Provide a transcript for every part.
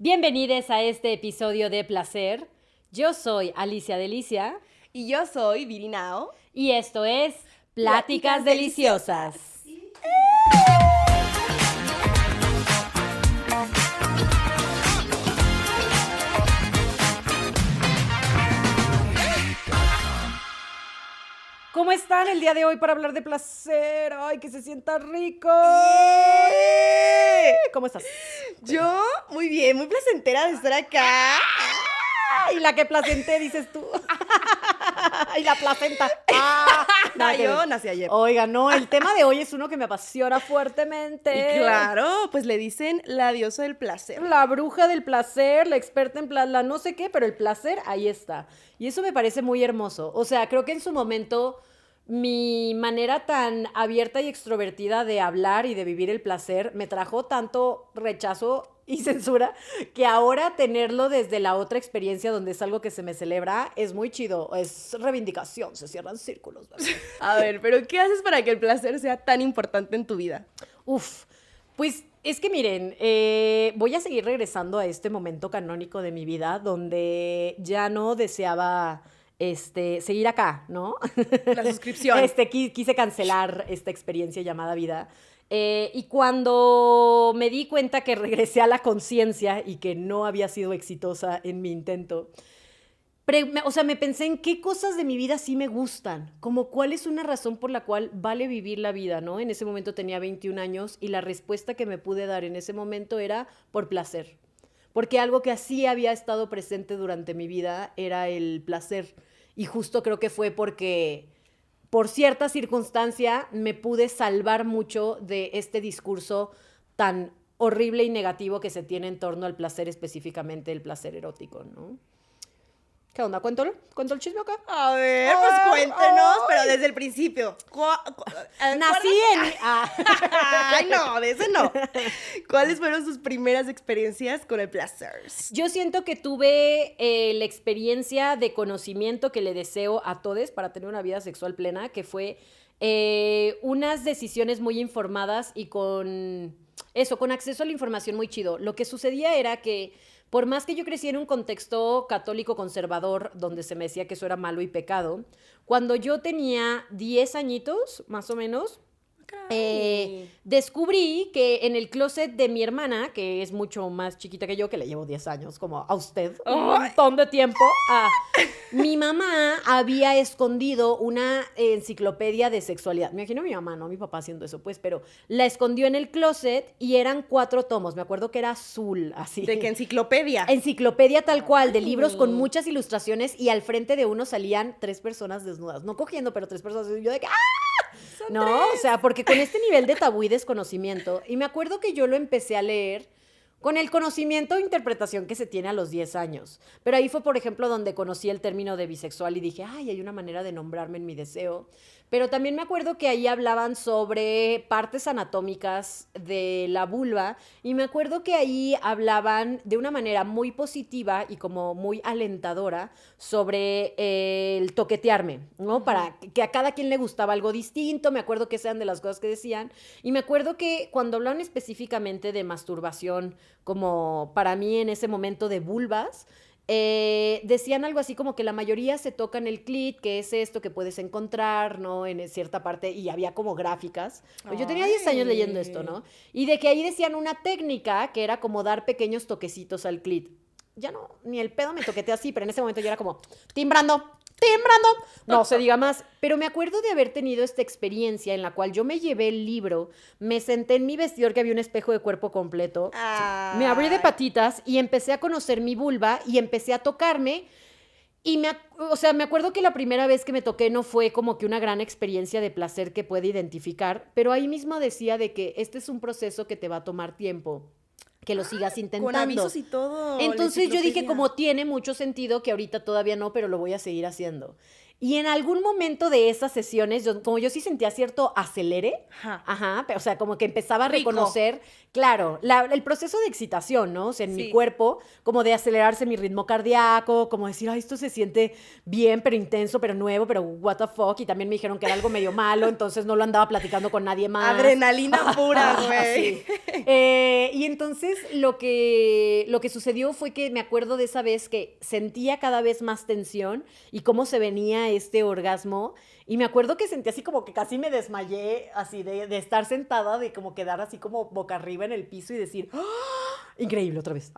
Bienvenidos a este episodio de Placer. Yo soy Alicia Delicia. Y yo soy Virinao. Y esto es Pláticas Deliciosas. ¿Cómo están el día de hoy para hablar de placer? ¡Ay, que se sienta rico! ¿Cómo estás? Yo, muy bien, muy placentera de estar acá. ¡Ay, la que placenté, dices tú! ¡Y la placenta! Yo nací ayer. Oiga, no, el tema de hoy es uno que me apasiona fuertemente. Y claro, pues le dicen la diosa del placer. La bruja del placer, la experta en la no sé qué, pero el placer ahí está. Y eso me parece muy hermoso. O sea, creo que en su momento mi manera tan abierta y extrovertida de hablar y de vivir el placer me trajo tanto rechazo y censura que ahora tenerlo desde la otra experiencia donde es algo que se me celebra es muy chido. Es reivindicación, se cierran círculos, ¿verdad? A ver, pero ¿qué haces para que el placer sea tan importante en tu vida? Uf, pues es que miren, voy a seguir regresando a este momento canónico de mi vida donde ya no deseaba seguir acá, ¿no? La suscripción. Quise cancelar esta experiencia llamada vida. Y cuando me di cuenta que regresé a la conciencia y que no había sido exitosa en mi intento, me pensé en qué cosas de mi vida sí me gustan, como cuál es una razón por la cual vale vivir la vida, ¿no? En ese momento tenía 21 años y la respuesta que me pude dar en ese momento era por placer, porque algo que así había estado presente durante mi vida era el placer y justo creo que fue porque por cierta circunstancia me pude salvar mucho de este discurso tan horrible y negativo que se tiene en torno al placer, específicamente el placer erótico, ¿no? ¿Qué onda? ¿Cuento el chisme acá? A ver, pues cuéntenos, pero desde el principio. Nací en... Ay, no, de eso no. ¿Cuáles fueron sus primeras experiencias con el placer? Yo siento que tuve la experiencia de conocimiento que le deseo a todos para tener una vida sexual plena, que fue unas decisiones muy informadas y con acceso a la información muy chido. Lo que sucedía era que por más que yo crecí en un contexto católico conservador donde se me decía que eso era malo y pecado, cuando yo tenía 10 añitos, más o menos, descubrí que en el closet de mi hermana, que es mucho más chiquita que yo, que le llevo 10 años, como a usted, un montón de tiempo, mi mamá había escondido una enciclopedia de sexualidad. Me imagino a mi mamá, no a mi papá haciendo eso, pues, pero la escondió en el closet y eran 4 tomos. Me acuerdo que era azul, así. ¿De qué enciclopedia? Enciclopedia tal cual, de libros con muchas ilustraciones y al frente de uno salían 3 personas desnudas. No cogiendo, pero 3 personas. Y yo de que no, 3. O sea, porque con este nivel de tabú y desconocimiento, y me acuerdo que yo lo empecé a leer con el conocimiento e interpretación que se tiene a los 10 años. Pero ahí fue, por ejemplo, donde conocí el término de bisexual y dije, ay, hay una manera de nombrarme en mi deseo. Pero también me acuerdo que ahí hablaban sobre partes anatómicas de la vulva y me acuerdo que ahí hablaban de una manera muy positiva y como muy alentadora sobre el toquetearme, ¿no? Uh-huh. Para que a cada quien le gustaba algo distinto. Me acuerdo que esas eran de las cosas que decían. Y me acuerdo que cuando hablaban específicamente de masturbación, como para mí en ese momento de vulvas, decían algo así como que la mayoría se tocan el clit, que es esto que puedes encontrar, ¿no? En cierta parte, y había como gráficas. Yo tenía 10 años leyendo esto, ¿no? Y de que ahí decían una técnica que era como dar pequeños toquecitos al clit. Ya no, ni el pedo me toqueteé así, pero en ese momento yo era como, timbrando. No se diga más. Pero me acuerdo de haber tenido esta experiencia en la cual yo me llevé el libro, me senté en mi vestidor que había un espejo de cuerpo completo, me abrí de patitas y empecé a conocer mi vulva y empecé a tocarme. Y me acuerdo que la primera vez que me toqué no fue como que una gran experiencia de placer que puede identificar, pero ahí mismo decía de que este es un proceso que te va a tomar tiempo, que lo sigas intentando. Con avisos y todo. Entonces yo dije, como tiene mucho sentido que ahorita todavía no, pero lo voy a seguir haciendo. Y en algún momento de esas sesiones, como yo sí sentía cierto acelere, o sea, como que empezaba a reconocer, claro, el proceso de excitación, ¿no? O sea, en mi cuerpo, como de acelerarse mi ritmo cardíaco, como decir, ay, esto se siente bien, pero intenso, pero nuevo, pero what the fuck. Y también me dijeron que era algo medio malo, entonces no lo andaba platicando con nadie más. Adrenalina pura, güey. Sí. Y entonces lo que sucedió fue que me acuerdo de esa vez que sentía cada vez más tensión y cómo se venía este orgasmo, y me acuerdo que sentí así como que casi me desmayé, así de estar sentada, de como quedar así como boca arriba en el piso y decir, ¡oh! Increíble, otra vez.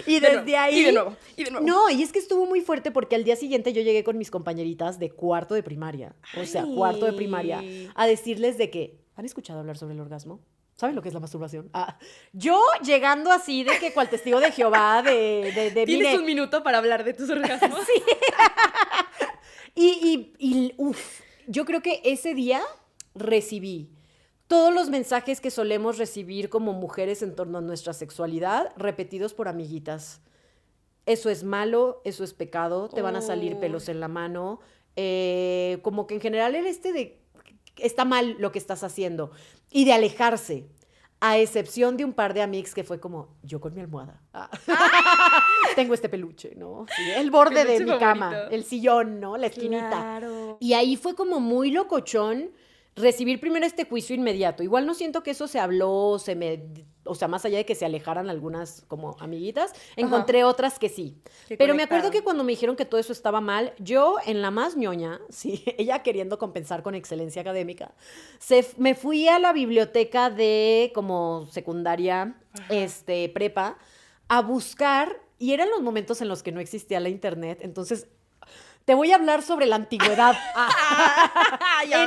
Y desde ahí... Y de nuevo. No, y es que estuvo muy fuerte porque al día siguiente yo llegué con mis compañeritas de cuarto de primaria, o sea, cuarto de primaria, a decirles de que, ¿han escuchado hablar sobre el orgasmo? ¿Saben lo que es la masturbación? Yo llegando así de que cual testigo de Jehová, ¿Tienes un minuto para hablar de tus orgasmos? Sí. Y yo creo que ese día recibí todos los mensajes que solemos recibir como mujeres en torno a nuestra sexualidad, repetidos por amiguitas. Eso es malo, eso es pecado, te van a salir pelos en la mano. Como que en general está mal lo que estás haciendo. Y de alejarse, a excepción de un par de amigas que fue como, yo con mi almohada. Tengo este peluche, ¿no? Sí, el borde de mi cama, el sillón, ¿no? La esquinita. Claro. Y ahí fue como muy locochón recibir primero este juicio inmediato. Igual no siento que eso se habló, o sea, más allá de que se alejaran algunas como amiguitas, encontré otras que sí. Pero me acuerdo que cuando me dijeron que todo eso estaba mal, yo en la más ñoña, sí, ella queriendo compensar con excelencia académica, me fui a la biblioteca de como secundaria, prepa, a buscar, y eran los momentos en los que no existía la internet, entonces... Te voy a hablar sobre la antigüedad.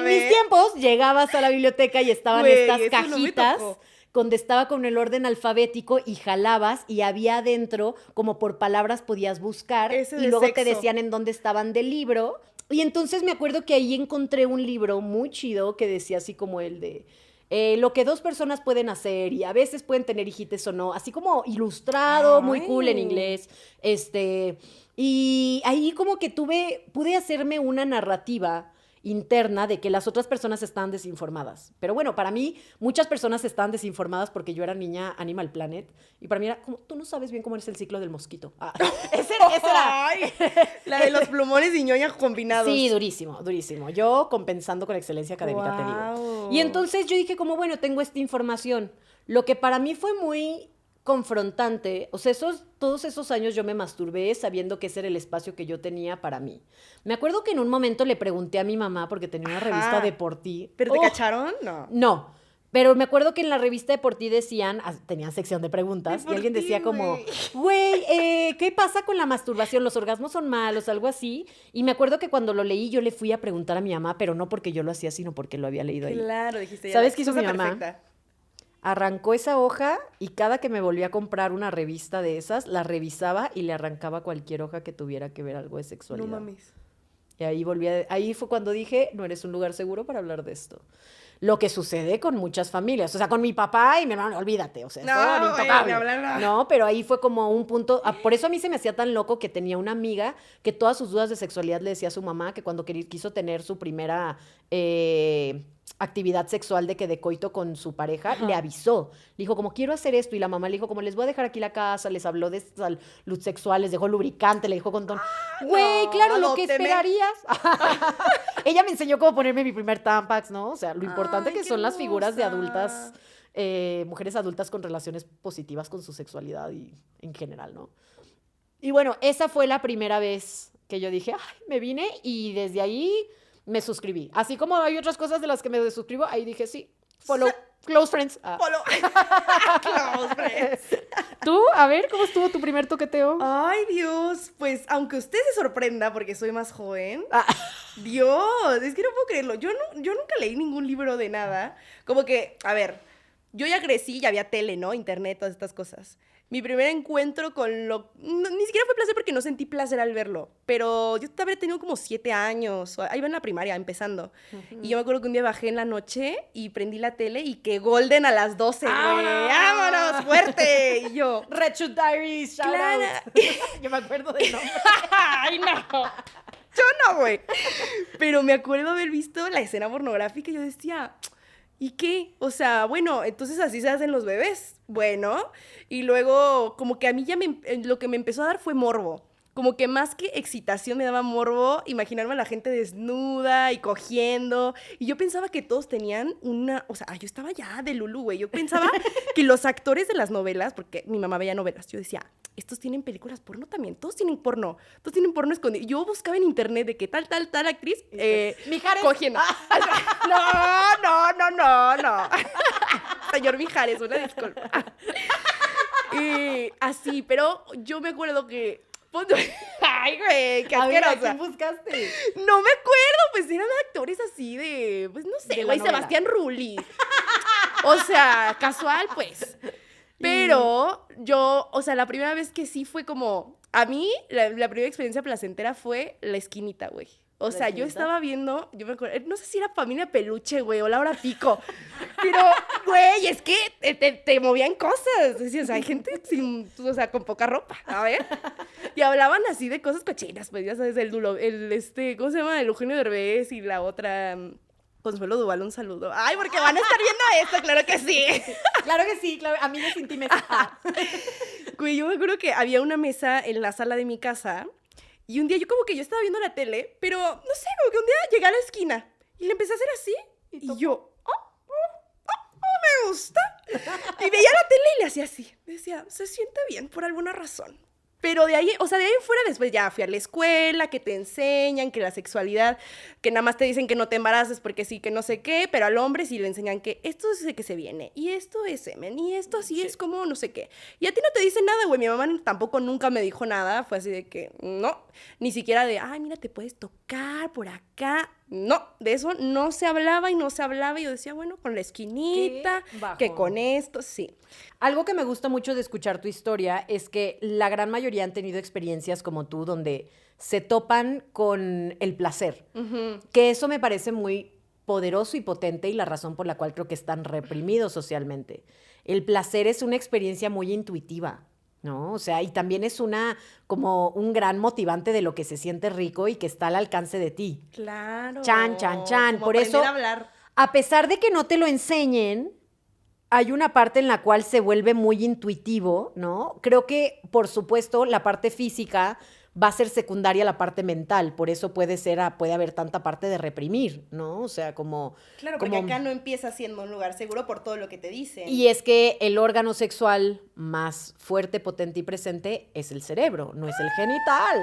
Mis tiempos llegabas a la biblioteca y estaban estas cajitas donde estaba con el orden alfabético y jalabas y había adentro, como por palabras podías buscar y luego te decían en dónde estaban del libro. Y entonces me acuerdo que ahí encontré un libro muy chido que decía así como el de... lo que dos personas pueden hacer y a veces pueden tener hijites o no, así como ilustrado, muy cool en inglés, y ahí como que pude hacerme una narrativa interna de que las otras personas estaban desinformadas. Pero bueno, para mí, muchas personas estaban desinformadas porque yo era niña Animal Planet. Y para mí era como, tú no sabes bien cómo es el ciclo del mosquito. Ese era. Ay, la de los plumones y ñoña combinados. Sí, durísimo, durísimo. Yo compensando con excelencia académica, te digo. Y entonces yo dije como, bueno, tengo esta información. Lo que para mí fue muy confrontante, o sea, todos esos años yo me masturbé sabiendo que ese era el espacio que yo tenía para mí. Me acuerdo que en un momento le pregunté a mi mamá, porque tenía una revista de Por Ti. ¿Pero te cacharon? No, pero me acuerdo que en la revista de Por Ti tenían sección de preguntas, y alguien decía como, güey, ¿qué pasa con la masturbación? ¿Los orgasmos son malos? Algo así. Y me acuerdo que cuando lo leí yo le fui a preguntar a mi mamá, pero no porque yo lo hacía, sino porque lo había leído ahí. Claro, dijiste. ¿Sabes qué hizo mi mamá? Perfecta. Arrancó esa hoja y cada que me volvía a comprar una revista de esas, la revisaba y le arrancaba cualquier hoja que tuviera que ver algo de sexualidad. No mames. Y ahí fue cuando dije, no eres un lugar seguro para hablar de esto. Lo que sucede con muchas familias. O sea, con mi papá y mi hermano, olvídate. O sea, eso intocable. No, pero ahí fue como un punto. Por eso a mí se me hacía tan loco que tenía una amiga que todas sus dudas de sexualidad le decía a su mamá que cuando quiso tener su primera actividad sexual de coito con su pareja, le avisó. Le dijo como, quiero hacer esto. Y la mamá le dijo como, les voy a dejar aquí la casa. Les habló de salud sexual, les dejó lubricante, le dijo con todo. Güey, claro, lo que esperarías. Ella me enseñó cómo ponerme mi primer Tampax, ¿no? O sea, lo importante que son las figuras de adultas, mujeres adultas con relaciones positivas con su sexualidad y en general, ¿no? Y bueno, esa fue la primera vez que yo dije, ay, me vine, y desde ahí me suscribí. Así como hay otras cosas de las que me suscribo, ahí dije, sí, follow, close friends. Follow. Close friends. ¿Tú? A ver, ¿cómo estuvo tu primer toqueteo? Ay, Dios, pues, aunque usted se sorprenda porque soy más joven, Dios, es que no puedo creerlo. Yo nunca leí ningún libro de nada. Como que, a ver, yo ya crecí, ya había tele, ¿no? Internet, todas estas cosas. Mi primer encuentro con ni siquiera fue placer porque no sentí placer al verlo, pero yo habría tenido como 7 años, ahí iba en la primaria, empezando. Y yo me acuerdo que un día bajé en la noche y prendí la tele y que Golden a las 12, güey. ¡Vámonos, fuerte! Y yo... Red Shoe Diaries, shout out. Yo me acuerdo del nombre. ¡Ay, no! Yo no, güey. Pero me acuerdo haber visto la escena pornográfica y yo decía, ¿y qué? O sea, bueno, entonces así se hacen los bebés. Bueno, y luego como que a mí ya lo que me empezó a dar fue morbo. Como que más que excitación me daba morbo imaginarme a la gente desnuda y cogiendo. Y yo pensaba que todos tenían o sea, yo estaba ya de Lulu, güey. Yo pensaba que los actores de las novelas, porque mi mamá veía novelas, yo decía, estos tienen películas porno también, todos tienen porno escondido. Yo buscaba en internet de que tal actriz Mijares. cogiendo. No. Señor Mijares, una disculpa. Y así, pero yo me acuerdo que... Ay, güey, qué A ver, ¿a asquerosa. quién buscaste? No me acuerdo, pues eran actores así de, pues no sé, De la güey, novela. Sebastián Rulli. O sea, casual, pues. Pero yo, o sea, la primera vez que sí fue como, a mí, la primera experiencia placentera fue La Esquinita, güey. O sea, yo estaba viendo, yo me acuerdo, no sé si era Familia Peluche, güey, o Laura Pico, pero, güey, es que te movían cosas. Decías, hay gente sin, o sea, con poca ropa, a ver. Y hablaban así de cosas cochinas, pues ya sabes, ¿cómo se llama? El Eugenio Derbez y la otra, Consuelo Duval, un saludo. Ay, porque van a estar viendo esto, claro que sí. Claro que sí, claro, amigos íntimos. Güey, yo me acuerdo que había una mesa en la sala de mi casa. Y un día yo estaba viendo la tele, pero no sé, como que un día llegué a la esquina y le empecé a hacer así. Y yo, me gusta. Y veía la tele y le hacía así. Decía, se siente bien por alguna razón. Pero de ahí, o sea, de ahí en fuera después ya fui a la escuela, que te enseñan que la sexualidad, que nada más te dicen que no te embaraces porque sí, que no sé qué, pero al hombre sí le enseñan que esto es de que se viene, y esto es semen, y esto así es como no sé qué. Y a ti no te dicen nada, güey, mi mamá tampoco nunca me dijo nada, fue así de que no, ni siquiera de, ay, mira, te puedes tocar por acá. No, de eso no se hablaba y no se hablaba, y yo decía, bueno, con la esquinita, que con esto, sí. Algo que me gusta mucho de escuchar tu historia es que la gran mayoría han tenido experiencias como tú donde se topan con el placer. Que eso me parece muy poderoso y potente y la razón por la cual creo que están reprimidos socialmente. El placer es una experiencia muy intuitiva, ¿no? O sea, y también es como un gran motivante de lo que se siente rico y que está al alcance de ti. Claro. Chan. Como Por eso, aprender a hablar. a pesar de que no te lo enseñen, hay una parte en la cual se vuelve muy intuitivo, ¿no? Creo que, por supuesto, la parte física va a ser secundaria a la parte mental, por eso puede haber tanta parte de reprimir, ¿no? O sea, como... Claro, porque acá no empieza siendo un lugar seguro por todo lo que te dicen. Y es que el órgano sexual más fuerte, potente y presente es el cerebro, no es el genital.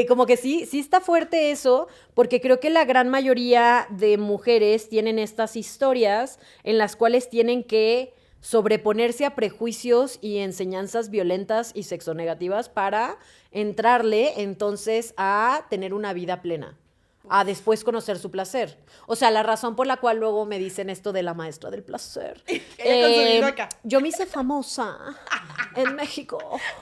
Como que sí está fuerte eso, porque creo que la gran mayoría de mujeres tienen estas historias en las cuales tienen que sobreponerse a prejuicios y enseñanzas violentas y sexonegativas para entrarle entonces a tener una vida plena, a después conocer su placer. O sea, la razón por la cual luego me dicen esto de la maestra del placer. Ella con su libro acá. Yo me hice famosa en México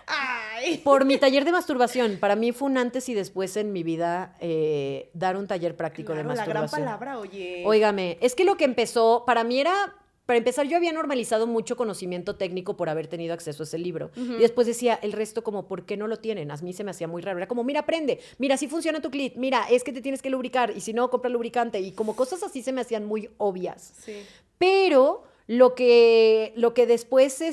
Ay. por mi taller de masturbación. Para mí fue un antes y después en mi vida dar un taller práctico de Claro, masturbación. la gran palabra, oye. Óigame, es que lo que empezó, para mí era... Para empezar, yo había normalizado mucho conocimiento técnico por haber tenido acceso a ese libro. Y después decía, el resto como, ¿por qué no lo tienen? A mí se me hacía muy raro. Era como, mira, aprende. Mira, así funciona tu clit. Mira, es que te tienes que lubricar. Y si no, compra lubricante. Y como cosas así se me hacían muy obvias. Sí. Pero lo que después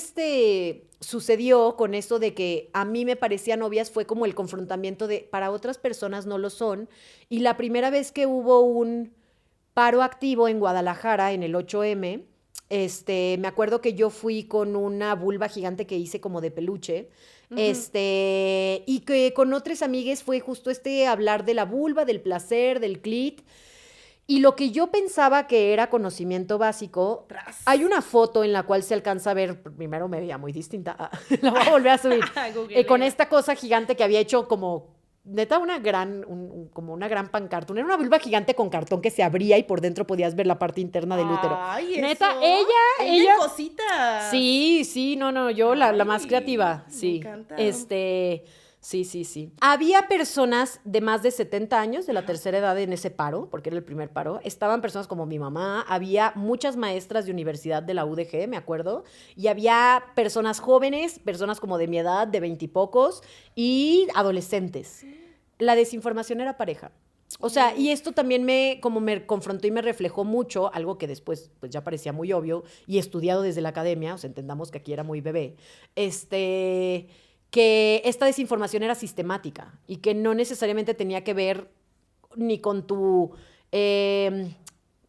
sucedió con esto de que a mí me parecían obvias fue como el confrontamiento de, para otras personas no lo son. Y la primera vez que hubo un paro activo en Guadalajara, en el 8M, me acuerdo que yo fui con una vulva gigante que hice como de peluche, y que con otras amigues fue justo hablar de la vulva, del placer, del clit, y lo que yo pensaba que era conocimiento básico, hay una foto en la cual se alcanza a ver, primero me veía muy distinta, la voy a volver a subir, con esta cosa gigante que había hecho como... Neta, como una gran pancarta. Era una vulva gigante con cartón que se abría y por dentro podías ver la parte interna del útero. Ay, Neta, eso. ella cositas. Sí, no, yo la más creativa. Me Sí. encanta. Sí, sí, sí. Había personas de más de 70 años, de la tercera edad en ese paro, porque era el primer paro. Estaban personas como mi mamá, había muchas maestras de universidad de la UDG, me acuerdo, y había personas jóvenes, personas como de mi edad, de 20 y pocos, y adolescentes. La desinformación era pareja. O sea, y esto también me confrontó y me reflejó mucho, algo que después pues ya parecía muy obvio, y estudiado desde la academia, o sea, entendamos que aquí era muy bebé, que esta desinformación era sistemática y que no necesariamente tenía que ver ni con tu,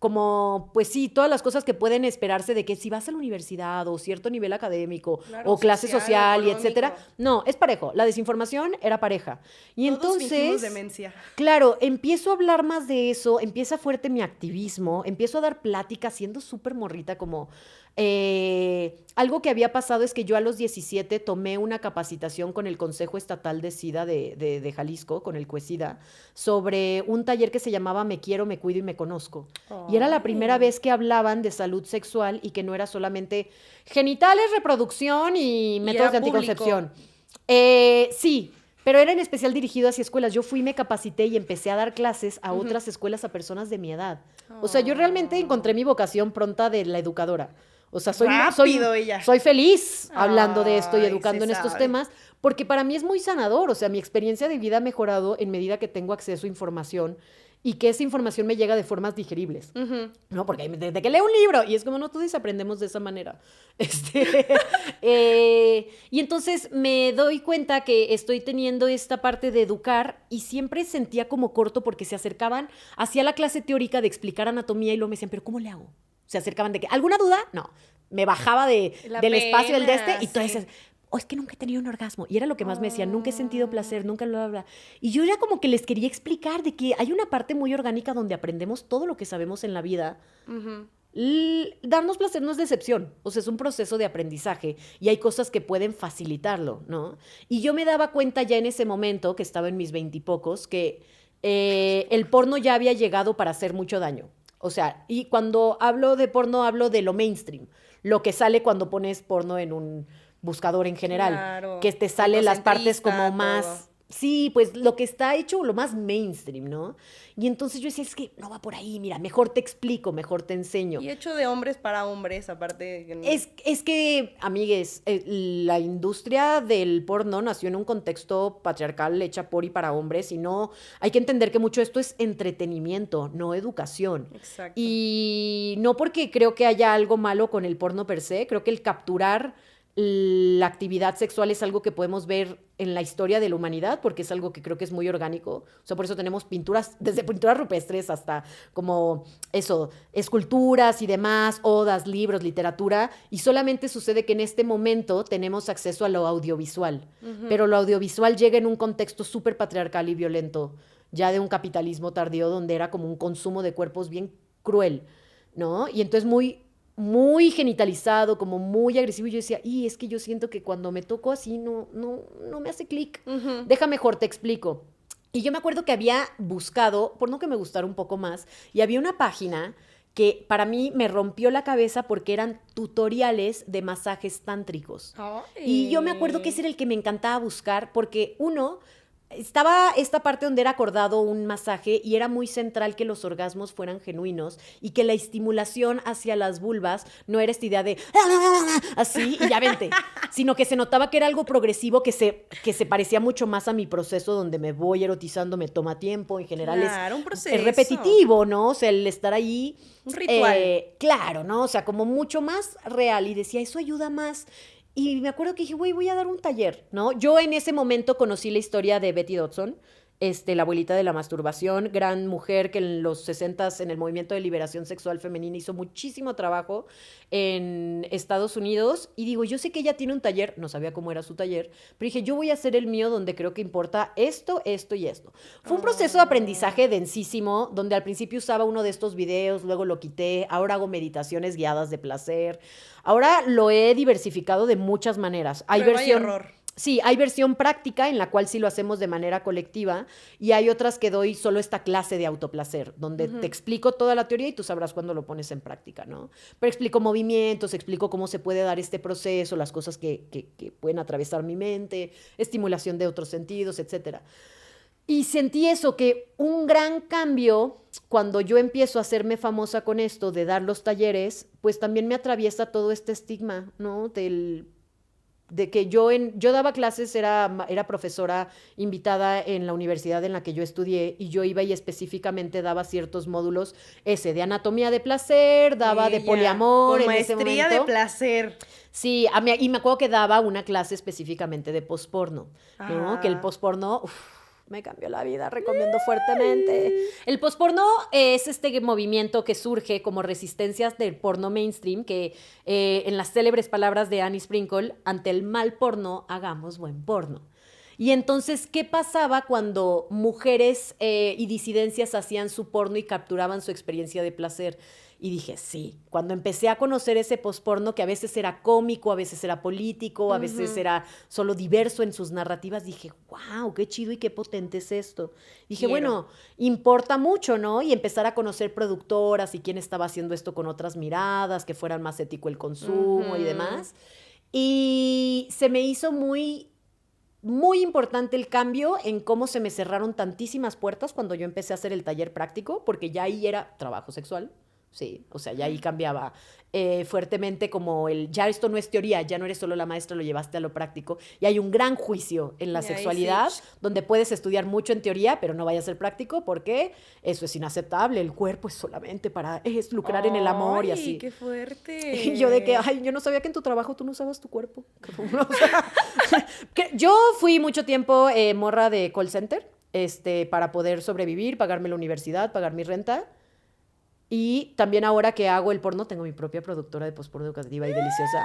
como, pues sí, todas las cosas que pueden esperarse de que si vas a la universidad o cierto nivel académico Claro, o clase social y económico. etcétera. No, es parejo. La desinformación era pareja. Y Todos fingimos entonces, demencia. claro, empiezo a hablar más de eso, empieza fuerte mi activismo, empiezo a dar pláticas siendo súper morrita como... algo que había pasado es que yo a los 17 tomé una capacitación con el Consejo Estatal de SIDA de Jalisco, con el CUESIDA, sobre un taller que se llamaba Me quiero, me cuido y me conozco. Y era la primera vez que hablaban de salud sexual y que no era solamente genitales, reproducción y métodos de era público. anticoncepción. Sí, pero era en especial dirigido hacia escuelas. Yo fui, me capacité y empecé a dar clases a otras escuelas a personas de mi edad. O sea, yo realmente encontré mi vocación pronta de la educadora. O sea, Rápido ella. soy feliz hablando de esto y Ay, educando se en estos sabe. temas, porque para mí es muy sanador. O sea, mi experiencia de vida ha mejorado en medida que tengo acceso a información y que esa información me llega de formas digeribles. ¿No? Porque desde que leo un libro, y es como, no, todos aprendemos de esa manera. Y entonces me doy cuenta que estoy teniendo esta parte de educar y siempre sentía como corto porque se acercaban hacia la clase teórica de explicar anatomía y luego me decían, ¿pero cómo le hago? Se acercaban de que, ¿alguna duda? No. Me bajaba del espacio del de este y todo eso. Oh, es que nunca he tenido un orgasmo. Y era lo que más me decían, nunca he sentido placer, nunca bla, bla, bla. Y yo ya como que les quería explicar de que hay una parte muy orgánica donde aprendemos todo lo que sabemos en la vida. Darnos placer no es decepción, o sea, es un proceso de aprendizaje y hay cosas que pueden facilitarlo, ¿no? Y yo me daba cuenta ya en ese momento, que estaba en mis 20 y pocos, que el porno ya había llegado para hacer mucho daño. O sea, y cuando hablo de porno, hablo de lo mainstream, lo que sale cuando pones porno en un buscador en general, Claro. que te sale las partes como Egocentrista, más... todo. Sí, pues lo que está hecho, lo más mainstream, ¿no? Y entonces yo decía, es que no va por ahí, mira, mejor te explico, mejor te enseño. Y hecho de hombres para hombres, aparte de que no... Es que, amigues, la industria del porno nació en un contexto patriarcal hecha por y para hombres y no, hay que entender que mucho esto es entretenimiento, no educación. Exacto. Y no porque creo que haya algo malo con el porno per se, creo que el capturar la actividad sexual es algo que podemos ver en la historia de la humanidad, porque es algo que creo que es muy orgánico. O sea, por eso tenemos pinturas, desde pinturas rupestres hasta como eso, esculturas y demás, odas, libros, literatura, y solamente sucede que en este momento tenemos acceso a lo audiovisual, pero lo audiovisual llega en un contexto súper patriarcal y violento, ya de un capitalismo tardío donde era como un consumo de cuerpos bien cruel, ¿no? Y entonces muy genitalizado, como muy agresivo. Y yo decía, y es que yo siento que cuando me toco así no me hace clic. Deja mejor, te explico. Y yo me acuerdo que había buscado, por no que me gustara un poco más, y había una página que para mí me rompió la cabeza porque eran tutoriales de masajes tántricos. Ay. Y yo me acuerdo que ese era el que me encantaba buscar porque uno... Estaba esta parte donde era acordado un masaje y era muy central que los orgasmos fueran genuinos y que la estimulación hacia las vulvas no era esta idea de así y ya vente, sino que se notaba que era algo progresivo que se parecía mucho más a mi proceso donde me voy erotizando, me toma tiempo, en general Claro, un proceso. es repetitivo, ¿no? O sea, el estar ahí... Un ritual. Claro, ¿no? O sea, como mucho más real y decía, eso ayuda más. Y me acuerdo que dije, güey, voy a dar un taller, ¿no? Yo en ese momento conocí la historia de Betty Dodson, la abuelita de la masturbación, gran mujer que en los 60s, en el movimiento de liberación sexual femenina, hizo muchísimo trabajo en Estados Unidos. Y digo, yo sé que ella tiene un taller, no sabía cómo era su taller, pero dije, yo voy a hacer el mío donde creo que importa esto, esto y esto. Fue un proceso de aprendizaje densísimo, donde al principio usaba uno de estos videos, luego lo quité, ahora hago meditaciones guiadas de placer. Ahora lo he diversificado de muchas maneras. Hay Prueba y versión... error. Sí, hay versión práctica en la cual sí lo hacemos de manera colectiva y hay otras que doy solo esta clase de autoplacer, donde te explico toda la teoría y tú sabrás cuándo lo pones en práctica, ¿no? Pero explico movimientos, explico cómo se puede dar este proceso, las cosas que pueden atravesar mi mente, estimulación de otros sentidos, etcétera. Y sentí eso, que un gran cambio cuando yo empiezo a hacerme famosa con esto de dar los talleres, pues también me atraviesa todo este estigma, ¿no? De que yo daba clases, era profesora invitada en la universidad en la que yo estudié y yo iba y específicamente daba ciertos módulos, de anatomía de placer, daba de poliamor. Con en ese maestría momento. de placer. Sí, y me acuerdo que daba una clase específicamente de posporno, ¿no? Que el posporno... me cambió la vida, recomiendo fuertemente. El posporno es este movimiento que surge como resistencias del porno mainstream, que en las célebres palabras de Annie Sprinkle, ante el mal porno, hagamos buen porno. Y entonces, ¿qué pasaba cuando mujeres y disidencias hacían su porno y capturaban su experiencia de placer? Y dije, sí, cuando empecé a conocer ese posporno que a veces era cómico, a veces era político, a veces era solo diverso en sus narrativas, dije, wow, qué chido y qué potente es esto. Dije, bueno, importa mucho, ¿no? Y empezar a conocer productoras y quién estaba haciendo esto con otras miradas, que fueran más ético el consumo y demás. Y se me hizo muy importante el cambio en cómo se me cerraron tantísimas puertas cuando yo empecé a hacer el taller práctico, porque ya ahí era trabajo sexual. Sí, o sea, ya ahí cambiaba fuertemente como ya esto no es teoría, ya no eres solo la maestra, lo llevaste a lo práctico. Y hay un gran juicio en la sexualidad, donde puedes estudiar mucho en teoría, pero no vaya a ser práctico porque eso es inaceptable. El cuerpo es solamente es lucrar en el amor y así. ¡Ay, qué fuerte! Y yo de que, yo no sabía que en tu trabajo tú no usabas tu cuerpo. O sea, yo fui mucho tiempo morra de call center para poder sobrevivir, pagarme la universidad, pagar mi renta. Y también ahora que hago el porno, tengo mi propia productora de postporno educativa y deliciosa.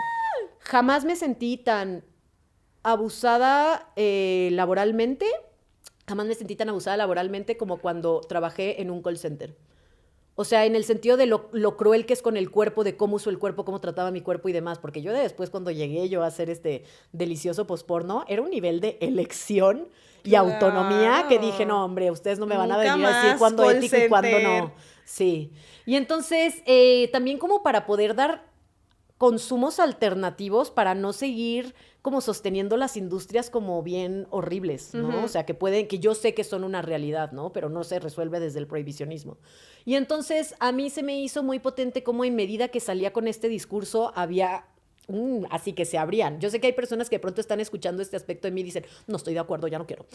Jamás me sentí tan abusada laboralmente, como cuando trabajé en un call center. O sea, en el sentido de lo cruel que es con el cuerpo, de cómo uso el cuerpo, cómo trataba mi cuerpo y demás. Porque yo después, cuando llegué yo a hacer este delicioso postporno, era un nivel de elección y autonomía que dije, no, hombre, ustedes no me van a venir a decir cuándo ético y cuándo no. Sí. Y entonces, también como para poder dar consumos alternativos para no seguir como sosteniendo las industrias como bien horribles, ¿no? O sea, que yo sé que son una realidad, ¿no? Pero no se resuelve desde el prohibicionismo. Y entonces a mí se me hizo muy potente como en medida que salía con este discurso había... así que se abrían. Yo sé que hay personas que de pronto están escuchando este aspecto de mí y dicen, no estoy de acuerdo, ya no quiero.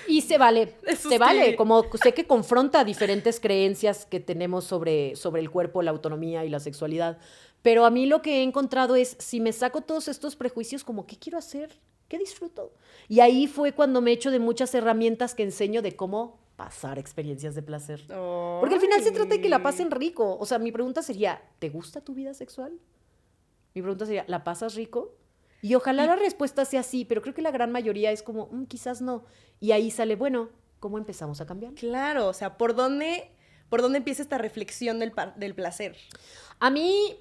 Y se vale, vale. Como sé que confronta diferentes creencias que tenemos sobre el cuerpo, la autonomía y la sexualidad. Pero a mí lo que he encontrado es, si me saco todos estos prejuicios, como, ¿qué quiero hacer? ¿Qué disfruto? Y ahí fue cuando me echo de muchas herramientas que enseño de cómo pasar experiencias de placer. Porque al final se trata de que la pasen rico. O sea, mi pregunta sería, ¿te gusta tu vida sexual? Mi pregunta sería, ¿la pasas rico? Y ojalá la respuesta sea sí, pero creo que la gran mayoría es como, quizás no. Y ahí sale, bueno, ¿cómo empezamos a cambiar? Claro, o sea, ¿por dónde empieza esta reflexión del placer? A mí,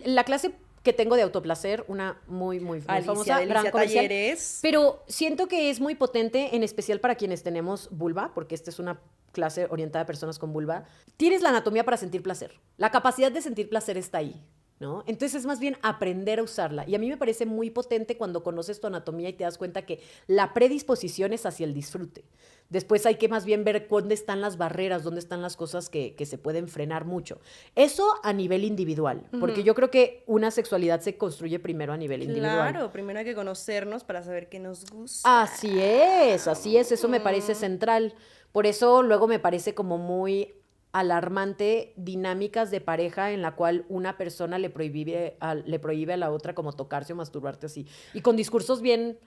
la clase que tengo de autoplacer, una muy famosa, gran comercial, talleres. Pero siento que es muy potente, en especial para quienes tenemos vulva, porque esta es una clase orientada a personas con vulva. Tienes la anatomía para sentir placer. La capacidad de sentir placer está ahí, ¿no? Entonces es más bien aprender a usarla. Y a mí me parece muy potente cuando conoces tu anatomía y te das cuenta que la predisposición es hacia el disfrute. Después hay que más bien ver dónde están las barreras, dónde están las cosas que se pueden frenar mucho. Eso a nivel individual, porque yo creo que una sexualidad se construye primero a nivel individual. Claro, primero hay que conocernos para saber qué nos gusta. Así es, eso me parece central. Por eso luego me parece como muy alarmante dinámicas de pareja en la cual una persona le prohíbe a la otra como tocarse o masturbarse así. Y con discursos bien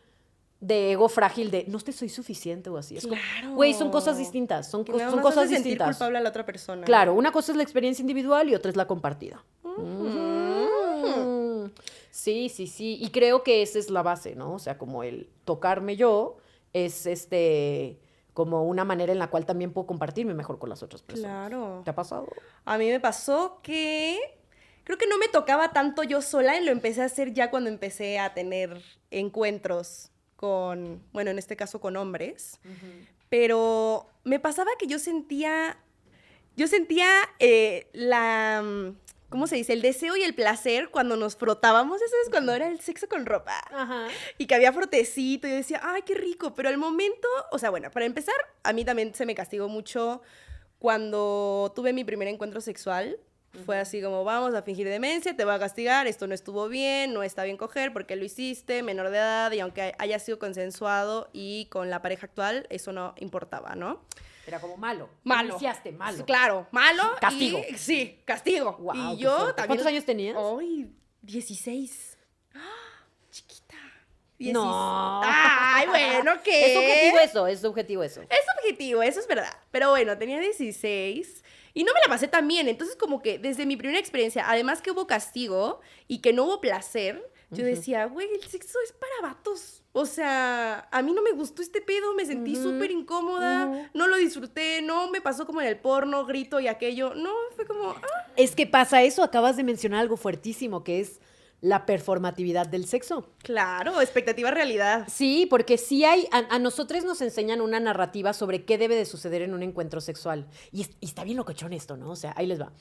de ego frágil de no te soy suficiente o así. Es claro. Güey, son cosas distintas. Son cosas distintas. Sentir culpable a la otra persona. Claro, una cosa es la experiencia individual y otra es la compartida. Sí. Y creo que esa es la base, ¿no? O sea, como el tocarme yo es como una manera en la cual también puedo compartirme mejor con las otras personas. Claro. ¿Te ha pasado? A mí me pasó que creo que no me tocaba tanto yo sola y lo empecé a hacer ya cuando empecé a tener encuentros bueno, en este caso con hombres, pero me pasaba que yo sentía ¿cómo se dice? El deseo y el placer cuando nos frotábamos, eso es cuando era el sexo con ropa. Ajá. Y que había frotecito y yo decía, ay, qué rico, pero al momento, o sea, bueno, para empezar, a mí también se me castigó mucho cuando tuve mi primer encuentro sexual. Fue así como, vamos a fingir demencia, te voy a castigar, esto no estuvo bien, no está bien coger, ¿por qué lo hiciste? Menor de edad, y aunque haya sido consensuado y con la pareja actual, eso no importaba, ¿no? Era como malo. Malo. Iniciaste malo. Claro, malo. Castigo. Sí, castigo. Wow, y yo también. ¿Cuántos años tenías? Ay, 16. Chiquita. No. Ay, bueno, ¿qué? Es subjetivo eso, es subjetivo eso. Es subjetivo, eso es verdad. Pero bueno, tenía 16 y no me la pasé tan bien. Entonces, como que desde mi primera experiencia, además que hubo castigo y que no hubo placer, yo decía, güey, el sexo es para vatos. O sea, a mí no me gustó este pedo, me sentí súper incómoda, no lo disfruté, no me pasó como en el porno, grito y aquello. No, fue como, Es que pasa eso, acabas de mencionar algo fuertísimo, que es la performatividad del sexo. Claro, expectativa realidad. Sí, porque sí hay, a nosotros nos enseñan una narrativa sobre qué debe de suceder en un encuentro sexual. Y está bien locochón esto, ¿no? O sea, ahí les va.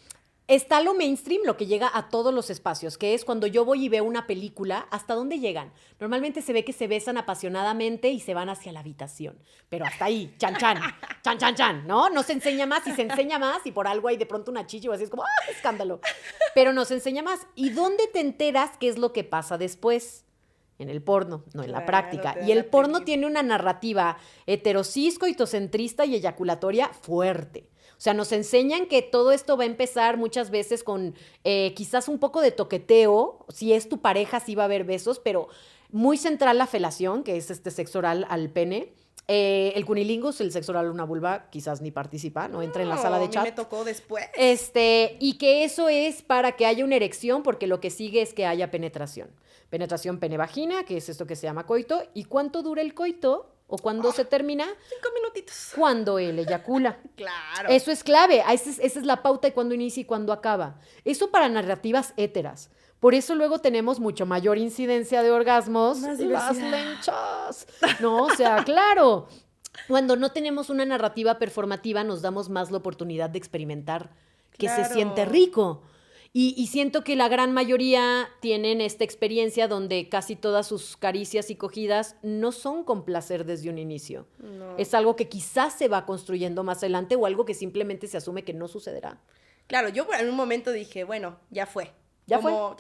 Está lo mainstream, lo que llega a todos los espacios, que es cuando yo voy y veo una película, ¿hasta dónde llegan? Normalmente se ve que se besan apasionadamente y se van hacia la habitación. Pero hasta ahí, chan, chan, chan, chan, chan, ¿no? No se enseña más y se enseña más y por algo hay de pronto una chichi o así, es como, ¡ah, escándalo! Pero no se enseña más. ¿Y dónde te enteras qué es lo que pasa después? En el porno, no en la Claro, práctica. te Y dan el la porno peli. tiene una narrativa heterosis, coitocentrista y eyaculatoria fuerte. O sea, nos enseñan que todo esto va a empezar muchas veces con quizás un poco de toqueteo. Si es tu pareja, sí va a haber besos, pero muy central la felación, que es este sexo oral al pene. El cunilingus, el sexo oral a una vulva, quizás ni participa, no entra en la sala de chat. A mí me tocó después. Y que eso es para que haya una erección, porque lo que sigue es que haya penetración. Penetración pene-vagina, que es esto que se llama coito. ¿Y cuánto dura el coito? ¿O cuándo se termina? 5 minutitos. Cuando él eyacula. Claro. Eso es clave. Esa es la pauta de cuándo inicia y cuándo acaba. Eso para narrativas héteras. Por eso luego tenemos mucho mayor incidencia de orgasmos. Más Las diversidad. lenchas. No, o sea, claro. Cuando no tenemos una narrativa performativa, nos damos más la oportunidad de experimentar que se Claro. siente rico. Y siento que la gran mayoría tienen esta experiencia donde casi todas sus caricias y cogidas no son con placer desde un inicio. No. Es algo que quizás se va construyendo más adelante o algo que simplemente se asume que no sucederá. Claro, yo en un momento dije, bueno, ya fue. Ya Ya fue. Un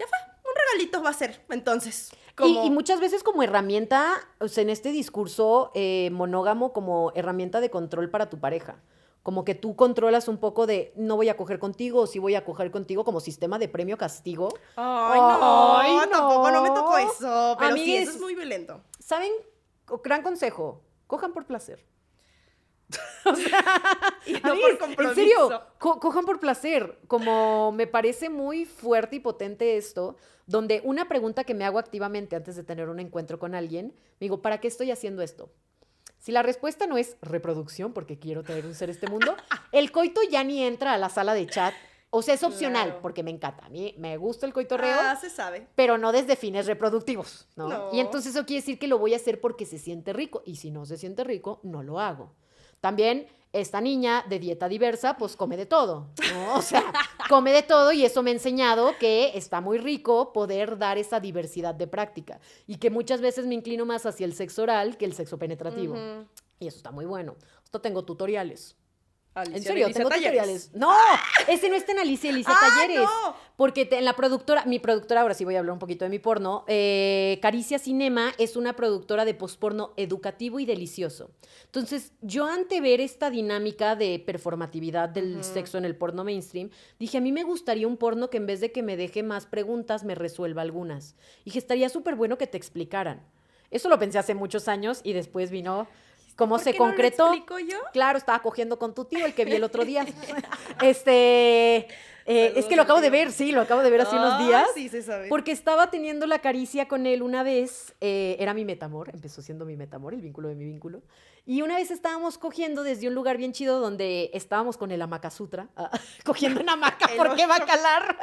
regalito va a ser, entonces. Y muchas veces como herramienta, o sea, en este discurso monógamo, como herramienta de control para tu pareja. Como que tú controlas un poco de no voy a coger contigo o sí voy a coger contigo como sistema de premio-castigo. Ay, no, Ay, no. tampoco no me tocó eso. Pero sí, Amigues, eso es muy violento. ¿saben? Gran consejo, cojan por placer. Y no Amigues, por compromiso. en serio, cojan por placer. Como me parece muy fuerte y potente esto, donde una pregunta que me hago activamente antes de tener un encuentro con alguien, me digo, ¿para qué estoy haciendo esto? Si la respuesta no es reproducción, porque quiero tener un ser este mundo, el coito ya ni entra a la sala de chat. O sea, es opcional, Claro. porque me encanta. A mí me gusta el coitorreo, Se sabe. pero no desde fines reproductivos, ¿no? No. Y entonces eso quiere decir que lo voy a hacer porque se siente rico. Y si no se siente rico, no lo hago. También esta niña de dieta diversa, pues come de todo, ¿no? O sea, come de todo y eso me ha enseñado que está muy rico poder dar esa diversidad de práctica y que muchas veces me inclino más hacia el sexo oral que el sexo penetrativo. Ujú. Y eso está muy bueno. Esto tengo tutoriales. Alicia En serio, Elisa tengo Talleres. tutoriales. No, ese no está en Alicia Elisa Talleres. No. Porque en la productora, mi productora, ahora sí voy a hablar un poquito de mi porno, Caricia Cinema es una productora de postporno educativo y delicioso. Entonces, yo ante ver esta dinámica de performatividad del sexo en el porno mainstream, dije, a mí me gustaría un porno que en vez de que me deje más preguntas, me resuelva algunas. Y dije, estaría súper bueno que te explicaran. Eso lo pensé hace muchos años y después vino cómo ¿Por se qué no lo concretó. explico yo? Claro, estaba cogiendo con tu tío, el que vi el otro día. Es que lo acabo de ver, sí, lo acabo de ver hace unos días. Sí, se sabe. Porque estaba teniendo la caricia con él una vez, era mi metamor, empezó siendo mi metamor, el vínculo de mi vínculo. Y una vez estábamos cogiendo desde un lugar bien chido donde estábamos con el Amaka Sutra, cogiendo en hamaca, El ¿por qué va a oso. calar?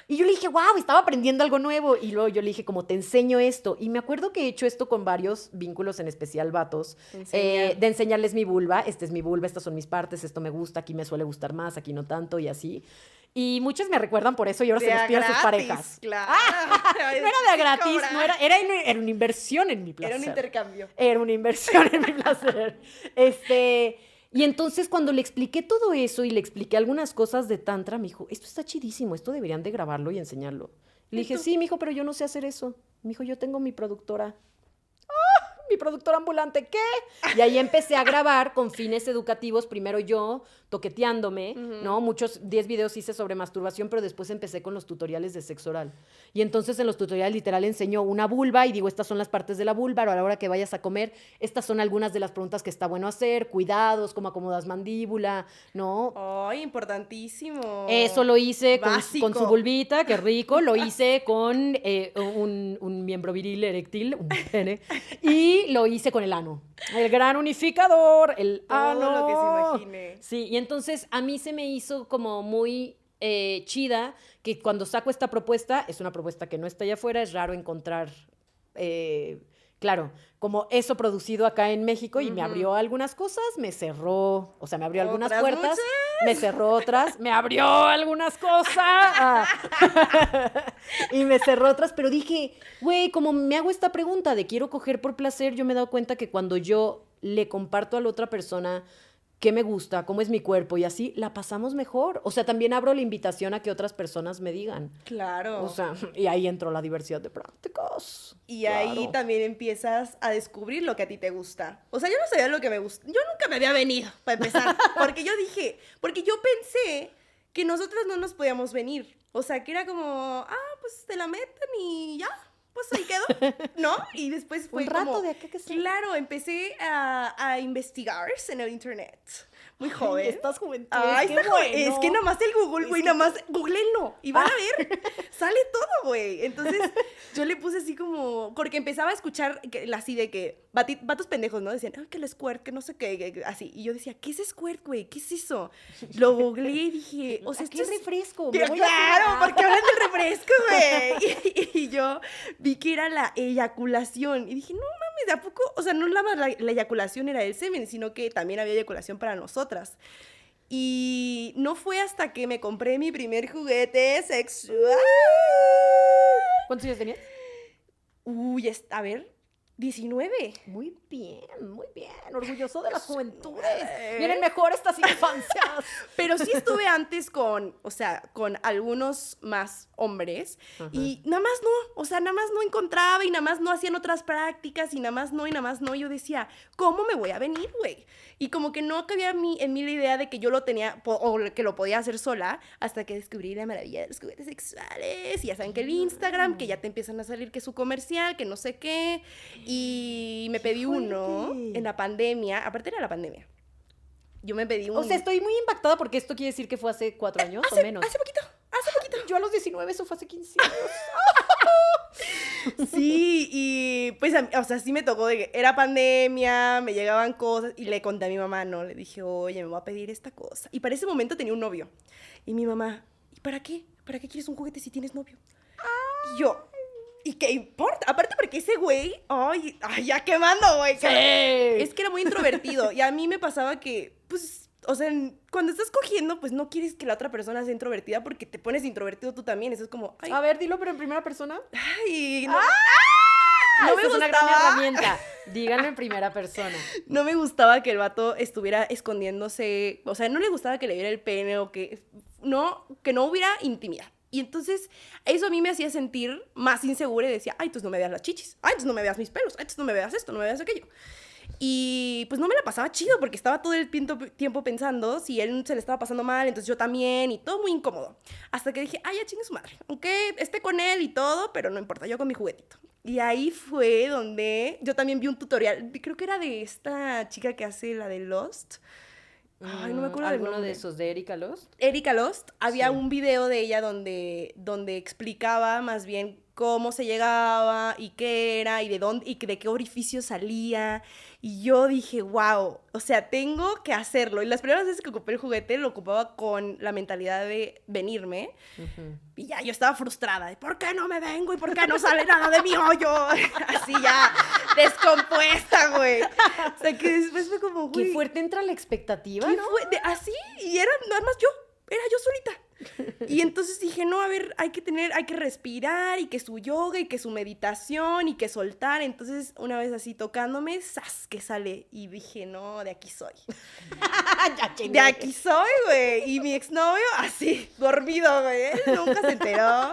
Y yo le dije, wow, estaba aprendiendo algo nuevo. Y luego yo le dije, como te enseño esto. Y me acuerdo que he hecho esto con varios vínculos, en especial vatos, de enseñarles mi vulva. Esta es mi vulva, estas son mis partes, esto me gusta, aquí me suele gustar más, aquí no tanto y así. Y muchos me recuerdan por eso y ahora se los pido a sus parejas. Claro. No era de gratis, no era una inversión en mi placer. Era un intercambio. Era una inversión en mi placer. Y entonces cuando le expliqué todo eso y le expliqué algunas cosas de tantra, me dijo, esto está chidísimo, esto deberían de grabarlo y enseñarlo. Le dije, sí, mijo, pero yo no sé hacer eso. Me dijo, yo tengo mi productora. Mi productora ambulante, ¿qué? Y ahí empecé a grabar con fines educativos, primero yo, toqueteándome, ¿no? 10 videos hice sobre masturbación, pero después empecé con los tutoriales de sexo oral. Y entonces en los tutoriales literal enseño una vulva y digo, estas son las partes de la vulva, a la hora que vayas a comer, estas son algunas de las preguntas que está bueno hacer, cuidados, cómo acomodas mandíbula, ¿no? ¡Ay, importantísimo! Eso lo hice con su vulvita, qué rico, lo hice con un miembro viril eréctil, un pene, y lo hice con el ano. El gran unificador, el ano. Todo lo que se imagine. Sí, y entonces a mí se me hizo como muy chida que cuando saco esta propuesta, es una propuesta que no está allá afuera, es raro encontrar, claro, como eso producido acá en México y me abrió algunas cosas, me cerró, o sea, me abrió algunas puertas, muchas? me cerró otras, me abrió algunas cosas y me cerró otras, pero dije, güey, como me hago esta pregunta de quiero coger por placer, yo me he dado cuenta que cuando yo le comparto a la otra persona qué me gusta, cómo es mi cuerpo y así, la pasamos mejor. O sea, también abro la invitación a que otras personas me digan. Claro. O sea, y ahí entró la diversidad de prácticas. Y ahí también empiezas a descubrir lo que a ti te gusta. O sea, yo no sabía lo que me gusta. Yo nunca me había venido, para empezar. Porque yo pensé que nosotras no nos podíamos venir. O sea, que era como, pues te la meten y ya. Pues ahí quedó, ¿no? Y después fue un rato como, de acá que sí. Claro, empecé a investigar en el internet. Muy joven. Estás juventud. Ay, qué está bueno. joven. Es que nada más el Google, güey, nada más googleenlo y van a ver. Sale todo, güey. Entonces, yo le puse así como, porque empezaba a escuchar así de que, vatos pendejos, ¿no? Decían, que el squirt, que no sé qué, así. Y yo decía, ¿qué es squirt, güey? ¿Qué es eso? Lo googleé y dije, o sea, ¿qué refresco? Claro, porque hablan del refresco, güey. Y yo vi que era la eyaculación. Y dije, no mames, ¿de a poco? O sea, no la eyaculación era el semen, sino que también había eyaculación para nosotras. Y no fue hasta que me compré mi primer juguete sexual. ¿Cuántos años tenías? Uy, a ver, 19. Muy bien, orgulloso de las juventudes. Vienen mejor estas infancias. Pero sí estuve antes con algunos más hombres. Ajá. Y nada más no encontraba y nada más no hacían otras prácticas y nada más no. Y yo decía, ¿cómo me voy a venir, güey? Y como que no cabía en mí la idea de que yo lo tenía o que lo podía hacer sola hasta que descubrí la maravilla de los juguetes sexuales. Y ya saben que el Instagram, que ya te empiezan a salir que su comercial, que no sé qué. Y me pedí uno en la pandemia. Aparte era la pandemia. Yo me pedí uno. O sea, estoy muy impactada porque esto quiere decir que fue hace 4 años o menos. Hace poquito. Yo a los 19, eso fue hace 15 años. Sí, y pues, o sea, sí me tocó de que era pandemia, me llegaban cosas y le conté a mi mamá, ¿no? Le dije, oye, me voy a pedir esta cosa. Y para ese momento tenía un novio. Y mi mamá, ¿y para qué? ¿Para qué quieres un juguete si tienes novio? Y yo, ¿y qué importa? Aparte porque ese güey, ay, ya quemando, güey. Sí. Es que era muy introvertido. Y a mí me pasaba que, pues, o sea, cuando estás cogiendo, pues no quieres que la otra persona sea introvertida porque te pones introvertido tú también. Eso es como, ay. A ver, dilo, pero en primera persona. Ay, no. No me gustaba. Es una gran herramienta. Díganlo en primera persona. No me gustaba que el vato estuviera escondiéndose. O sea, no le gustaba que le viera el pene o que no hubiera intimidad. Y entonces, eso a mí me hacía sentir más insegura y decía, ay, entonces no me veas las chichis. Ay, entonces no me veas mis pelos. Ay, entonces no me veas esto, no me veas aquello. Y pues no me la pasaba chido porque estaba todo el tiempo pensando si él se le estaba pasando mal, entonces yo también, y todo muy incómodo. Hasta que dije, ay, ya chingue su madre, aunque esté con él y todo, pero no importa, yo con mi juguetito. Y ahí fue donde yo también vi un tutorial, creo que era de esta chica que hace la de Lost. Ay, no me acuerdo del nombre. ¿Alguno de esos de Erika Lost? Erika Lost. Había un video de ella donde explicaba más bien cómo se llegaba y qué era y de dónde y de qué orificio salía. Y yo dije, wow, o sea, tengo que hacerlo. Y las primeras veces que ocupé el juguete lo ocupaba con la mentalidad de venirme. Ujú. Y ya yo estaba frustrada. De, ¿por qué no me vengo y por qué no sale nada de mi hoyo? Así ya, descompuesta, güey. O sea, que después fue como, güey. Qué fuerte entra la expectativa, ¿Qué ¿no? fue? Así, y era nada más era yo solita. Y entonces dije, no, a ver, hay que respirar, y que su yoga, y que su meditación, y que soltar. Entonces, una vez así tocándome, ¡zas! Que sale. Y dije, no, de aquí soy. Ya chingué. De aquí soy, güey. Y mi exnovio, así, dormido, güey. Él nunca se enteró.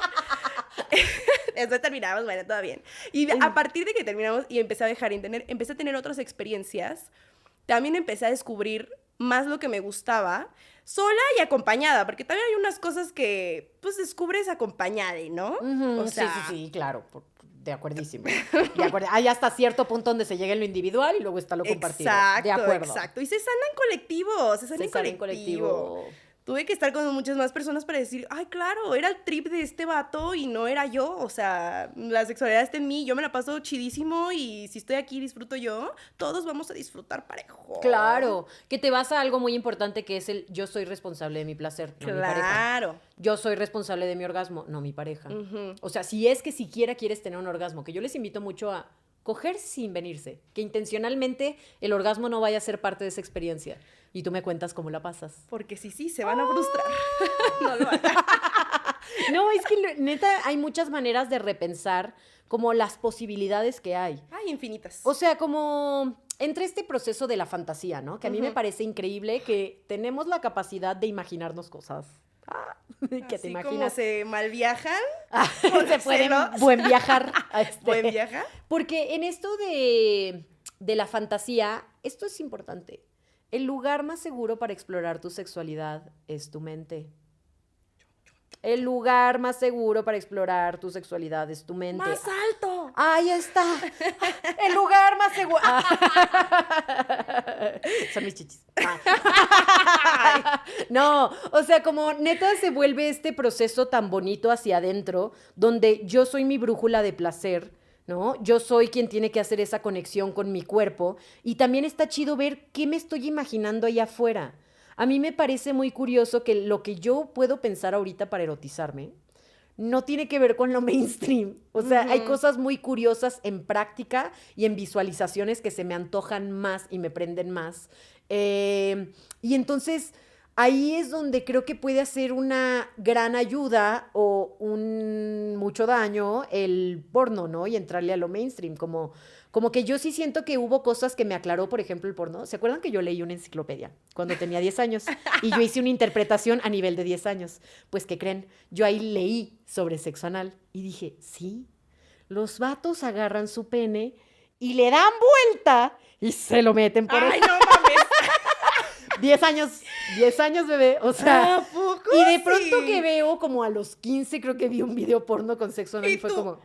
Después terminamos, bueno, todo bien. Y a partir de que terminamos y empecé a dejar internet, empecé a tener otras experiencias. También empecé a descubrir más lo que me gustaba, sola y acompañada, porque también hay unas cosas que, pues, descubres acompañada, ¿no? Ujú, O sea, sí, claro, de acuerdísimo. Hay hasta cierto punto donde se llega en lo individual y luego está lo compartido. exacto, De acuerdo. exacto. Y se sana en colectivo, se sana Se en colectivo. Tuve que estar con muchas más personas para decir, ay, claro, era el trip de este vato y no era yo. O sea, la sexualidad está en mí, yo me la paso chidísimo y si estoy aquí disfruto yo, todos vamos a disfrutar parejo. Claro, que te vas a algo muy importante que es el yo soy responsable de mi placer, no mi pareja. Claro. Yo soy responsable de mi orgasmo, no mi pareja. Ujú. O sea, si es que siquiera quieres tener un orgasmo, que yo les invito mucho a coger sin venirse, que intencionalmente el orgasmo no vaya a ser parte de esa experiencia. Y tú me cuentas cómo la pasas. Porque sí, se van a frustrar. No lo hagan. No, es que neta hay muchas maneras de repensar como las posibilidades que hay. Ay, infinitas. O sea, como entre este proceso de la fantasía, ¿no? Que a mí me parece increíble que tenemos la capacidad de imaginarnos cosas. Que te Así imaginas. como se malviajan. Se pueden celos. buen viajar. Buen viaja. Porque en esto de la fantasía, esto es importante. El lugar más seguro para explorar tu sexualidad es tu mente. El lugar más seguro para explorar tu sexualidad es tu mente. ¡Más alto! Ahí está. El lugar más seguro. Son mis chichis. No, o sea, como neta se vuelve este proceso tan bonito hacia adentro, donde yo soy mi brújula de placer, ¿no? Yo soy quien tiene que hacer esa conexión con mi cuerpo. Y también está chido ver qué me estoy imaginando allá afuera. A mí me parece muy curioso que lo que yo puedo pensar ahorita para erotizarme no tiene que ver con lo mainstream. O sea, hay cosas muy curiosas en práctica y en visualizaciones que se me antojan más y me prenden más. Y entonces ahí es donde creo que puede hacer una gran ayuda o mucho daño el porno, ¿no? Y entrarle a lo mainstream, como que yo sí siento que hubo cosas que me aclaró, por ejemplo, el porno. ¿Se acuerdan que yo leí una enciclopedia cuando tenía 10 años? Y yo hice una interpretación a nivel de 10 años. Pues, ¿qué creen? Yo ahí leí sobre sexo anal y dije, sí, los vatos agarran su pene y le dan vuelta y se lo meten por ¡Ay, el... no mames! 10 años, bebé, o sea... ¿A poco Y de pronto sí? que veo como a los 15, creo que vi un video porno con sexo anal y fue tú? como... ¿No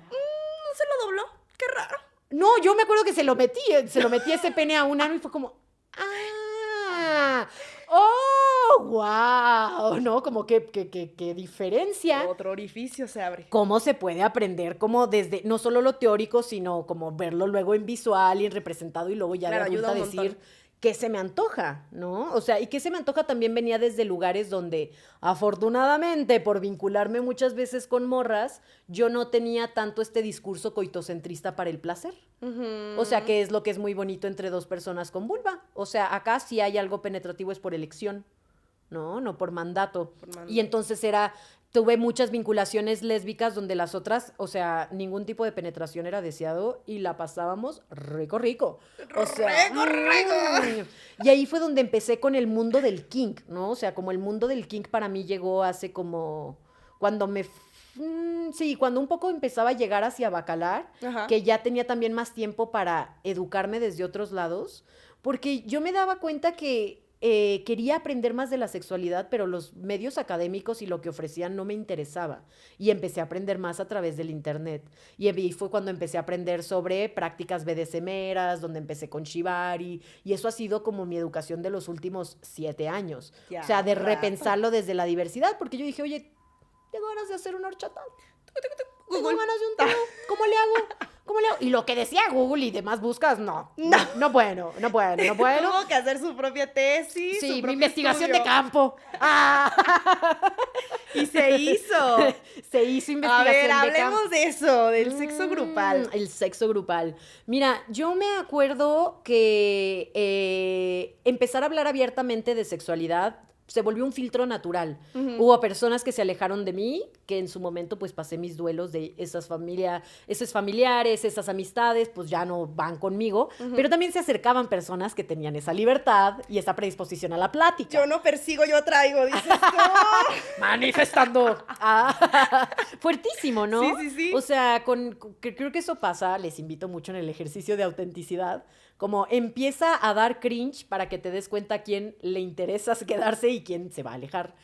se lo dobló? ¡Qué raro! No, yo me acuerdo que se lo metí ese pene a un ano y fue como, ¡oh, wow! ¿No? Como que diferencia. Otro orificio se abre. Cómo se puede aprender como desde, no solo lo teórico, sino como verlo luego en visual y en representado y luego ya Claro, de adulta ayuda un decir montón. qué se me antoja, ¿no? O sea, y qué se me antoja también venía desde lugares donde, afortunadamente, por vincularme muchas veces con morras, yo no tenía tanto este discurso coitocentrista para el placer. O sea, que es lo que es muy bonito entre dos personas con vulva. O sea, acá si hay algo penetrativo es por elección, ¿no? No por mandato. Y entonces tuve muchas vinculaciones lésbicas donde las otras, o sea, ningún tipo de penetración era deseado y la pasábamos rico. O sea, ¡Rico! Y ahí fue donde empecé con el mundo del kink, ¿no? O sea, como el mundo del kink para mí llegó hace como, cuando cuando un poco empezaba a llegar hacia Bacalar, Ajá. que ya tenía también más tiempo para educarme desde otros lados, porque yo me daba cuenta que quería aprender más de la sexualidad, pero los medios académicos y lo que ofrecían no me interesaba. Y empecé a aprender más a través del internet. Y ahí fue cuando empecé a aprender sobre prácticas BDSMeras, donde empecé con Shibari. Y eso ha sido como mi educación de los últimos 7 años. Ya, o sea, de rato. repensarlo desde la diversidad, porque yo dije, oye, tengo ganas de hacer un horchata. tengo ganas de un trío, ¿cómo le hago? ¿Cómo le hago? Y lo que decía Google y demás buscas, no puedo. Tuvo que hacer su propia tesis, Sí, su mi propio investigación estudio. de campo. Y se hizo. Se hizo A investigación ver, de campo. hablemos de eso, del sexo grupal. El sexo grupal. Mira, yo me acuerdo que empezar a hablar abiertamente de sexualidad se volvió un filtro natural. Hubo personas que se alejaron de mí, que en su momento pues pasé mis duelos de esos familiares, esas amistades, pues ya no van conmigo, pero también se acercaban personas que tenían esa libertad y esa predisposición a la plática. Yo no persigo, yo traigo, dices tú. Manifestando. Fuertísimo, ¿no? Sí. O sea, creo que eso pasa, les invito mucho en el ejercicio de autenticidad, como empieza a dar cringe para que te des cuenta a quién le interesa quedarse y quién se va a alejar.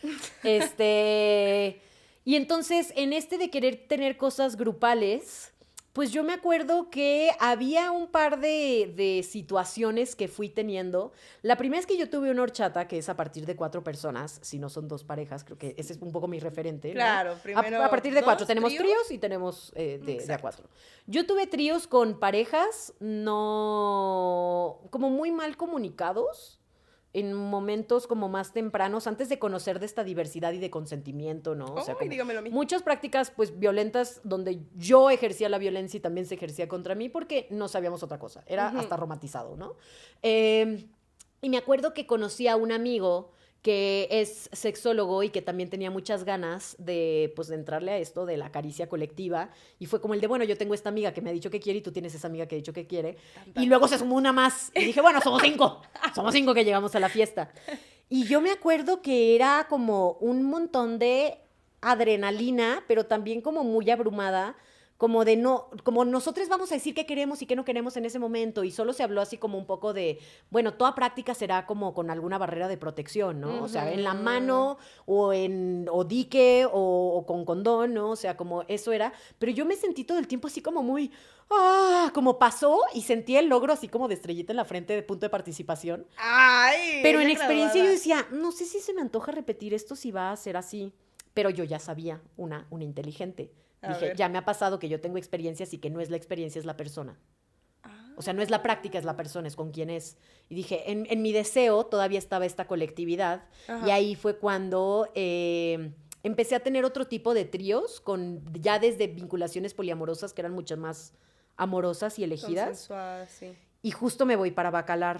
Y entonces, en de querer tener cosas grupales, pues yo me acuerdo que había un par de situaciones que fui teniendo. La primera es que yo tuve una horchata, que es a partir de 4 personas, si no son 2 parejas, creo que ese es un poco mi referente, ¿no? Claro, primero A partir de 4, tenemos ¿tríos? tríos y tenemos de a 4. Yo tuve tríos con parejas no como muy mal comunicados, en momentos como más tempranos, antes de conocer de esta diversidad y de consentimiento, ¿no? O sea, como dígame lo mismo. muchas prácticas, pues, violentas, donde yo ejercía la violencia y también se ejercía contra mí, porque no sabíamos otra cosa. Era hasta romantizado, ¿no? Y me acuerdo que conocí a un amigo que es sexólogo y que también tenía muchas ganas de, pues, de entrarle a esto de la caricia colectiva. Y fue como el de, bueno, yo tengo esta amiga que me ha dicho que quiere y tú tienes esa amiga que ha dicho que quiere. Y luego se sumó una más. Y dije, bueno, somos 5. Somos 5 que llegamos a la fiesta. Y yo me acuerdo que era como un montón de adrenalina, pero también como muy abrumada, como de no, como nosotros vamos a decir qué queremos y qué no queremos en ese momento, y solo se habló así como un poco de, bueno, toda práctica será como con alguna barrera de protección, ¿no? O sea, en la mano o dique o con condón, ¿no? O sea, como eso era, pero yo me sentí todo el tiempo así como muy, como pasó y sentí el logro así como de estrellita en la frente de punto de participación. Ay, Pero en experiencia yo decía, no sé si se me antoja repetir esto, si va a ser así, pero yo ya sabía, una inteligente. Dije, ya me ha pasado que yo tengo experiencias y que no es la experiencia, es la persona. O sea, no es la práctica, es la persona, es con quién es. Y dije, en mi deseo todavía estaba esta colectividad. Y ahí fue cuando empecé a tener otro tipo de tríos, ya desde vinculaciones poliamorosas que eran mucho más amorosas y elegidas. Sí. Y justo me voy para Bacalov,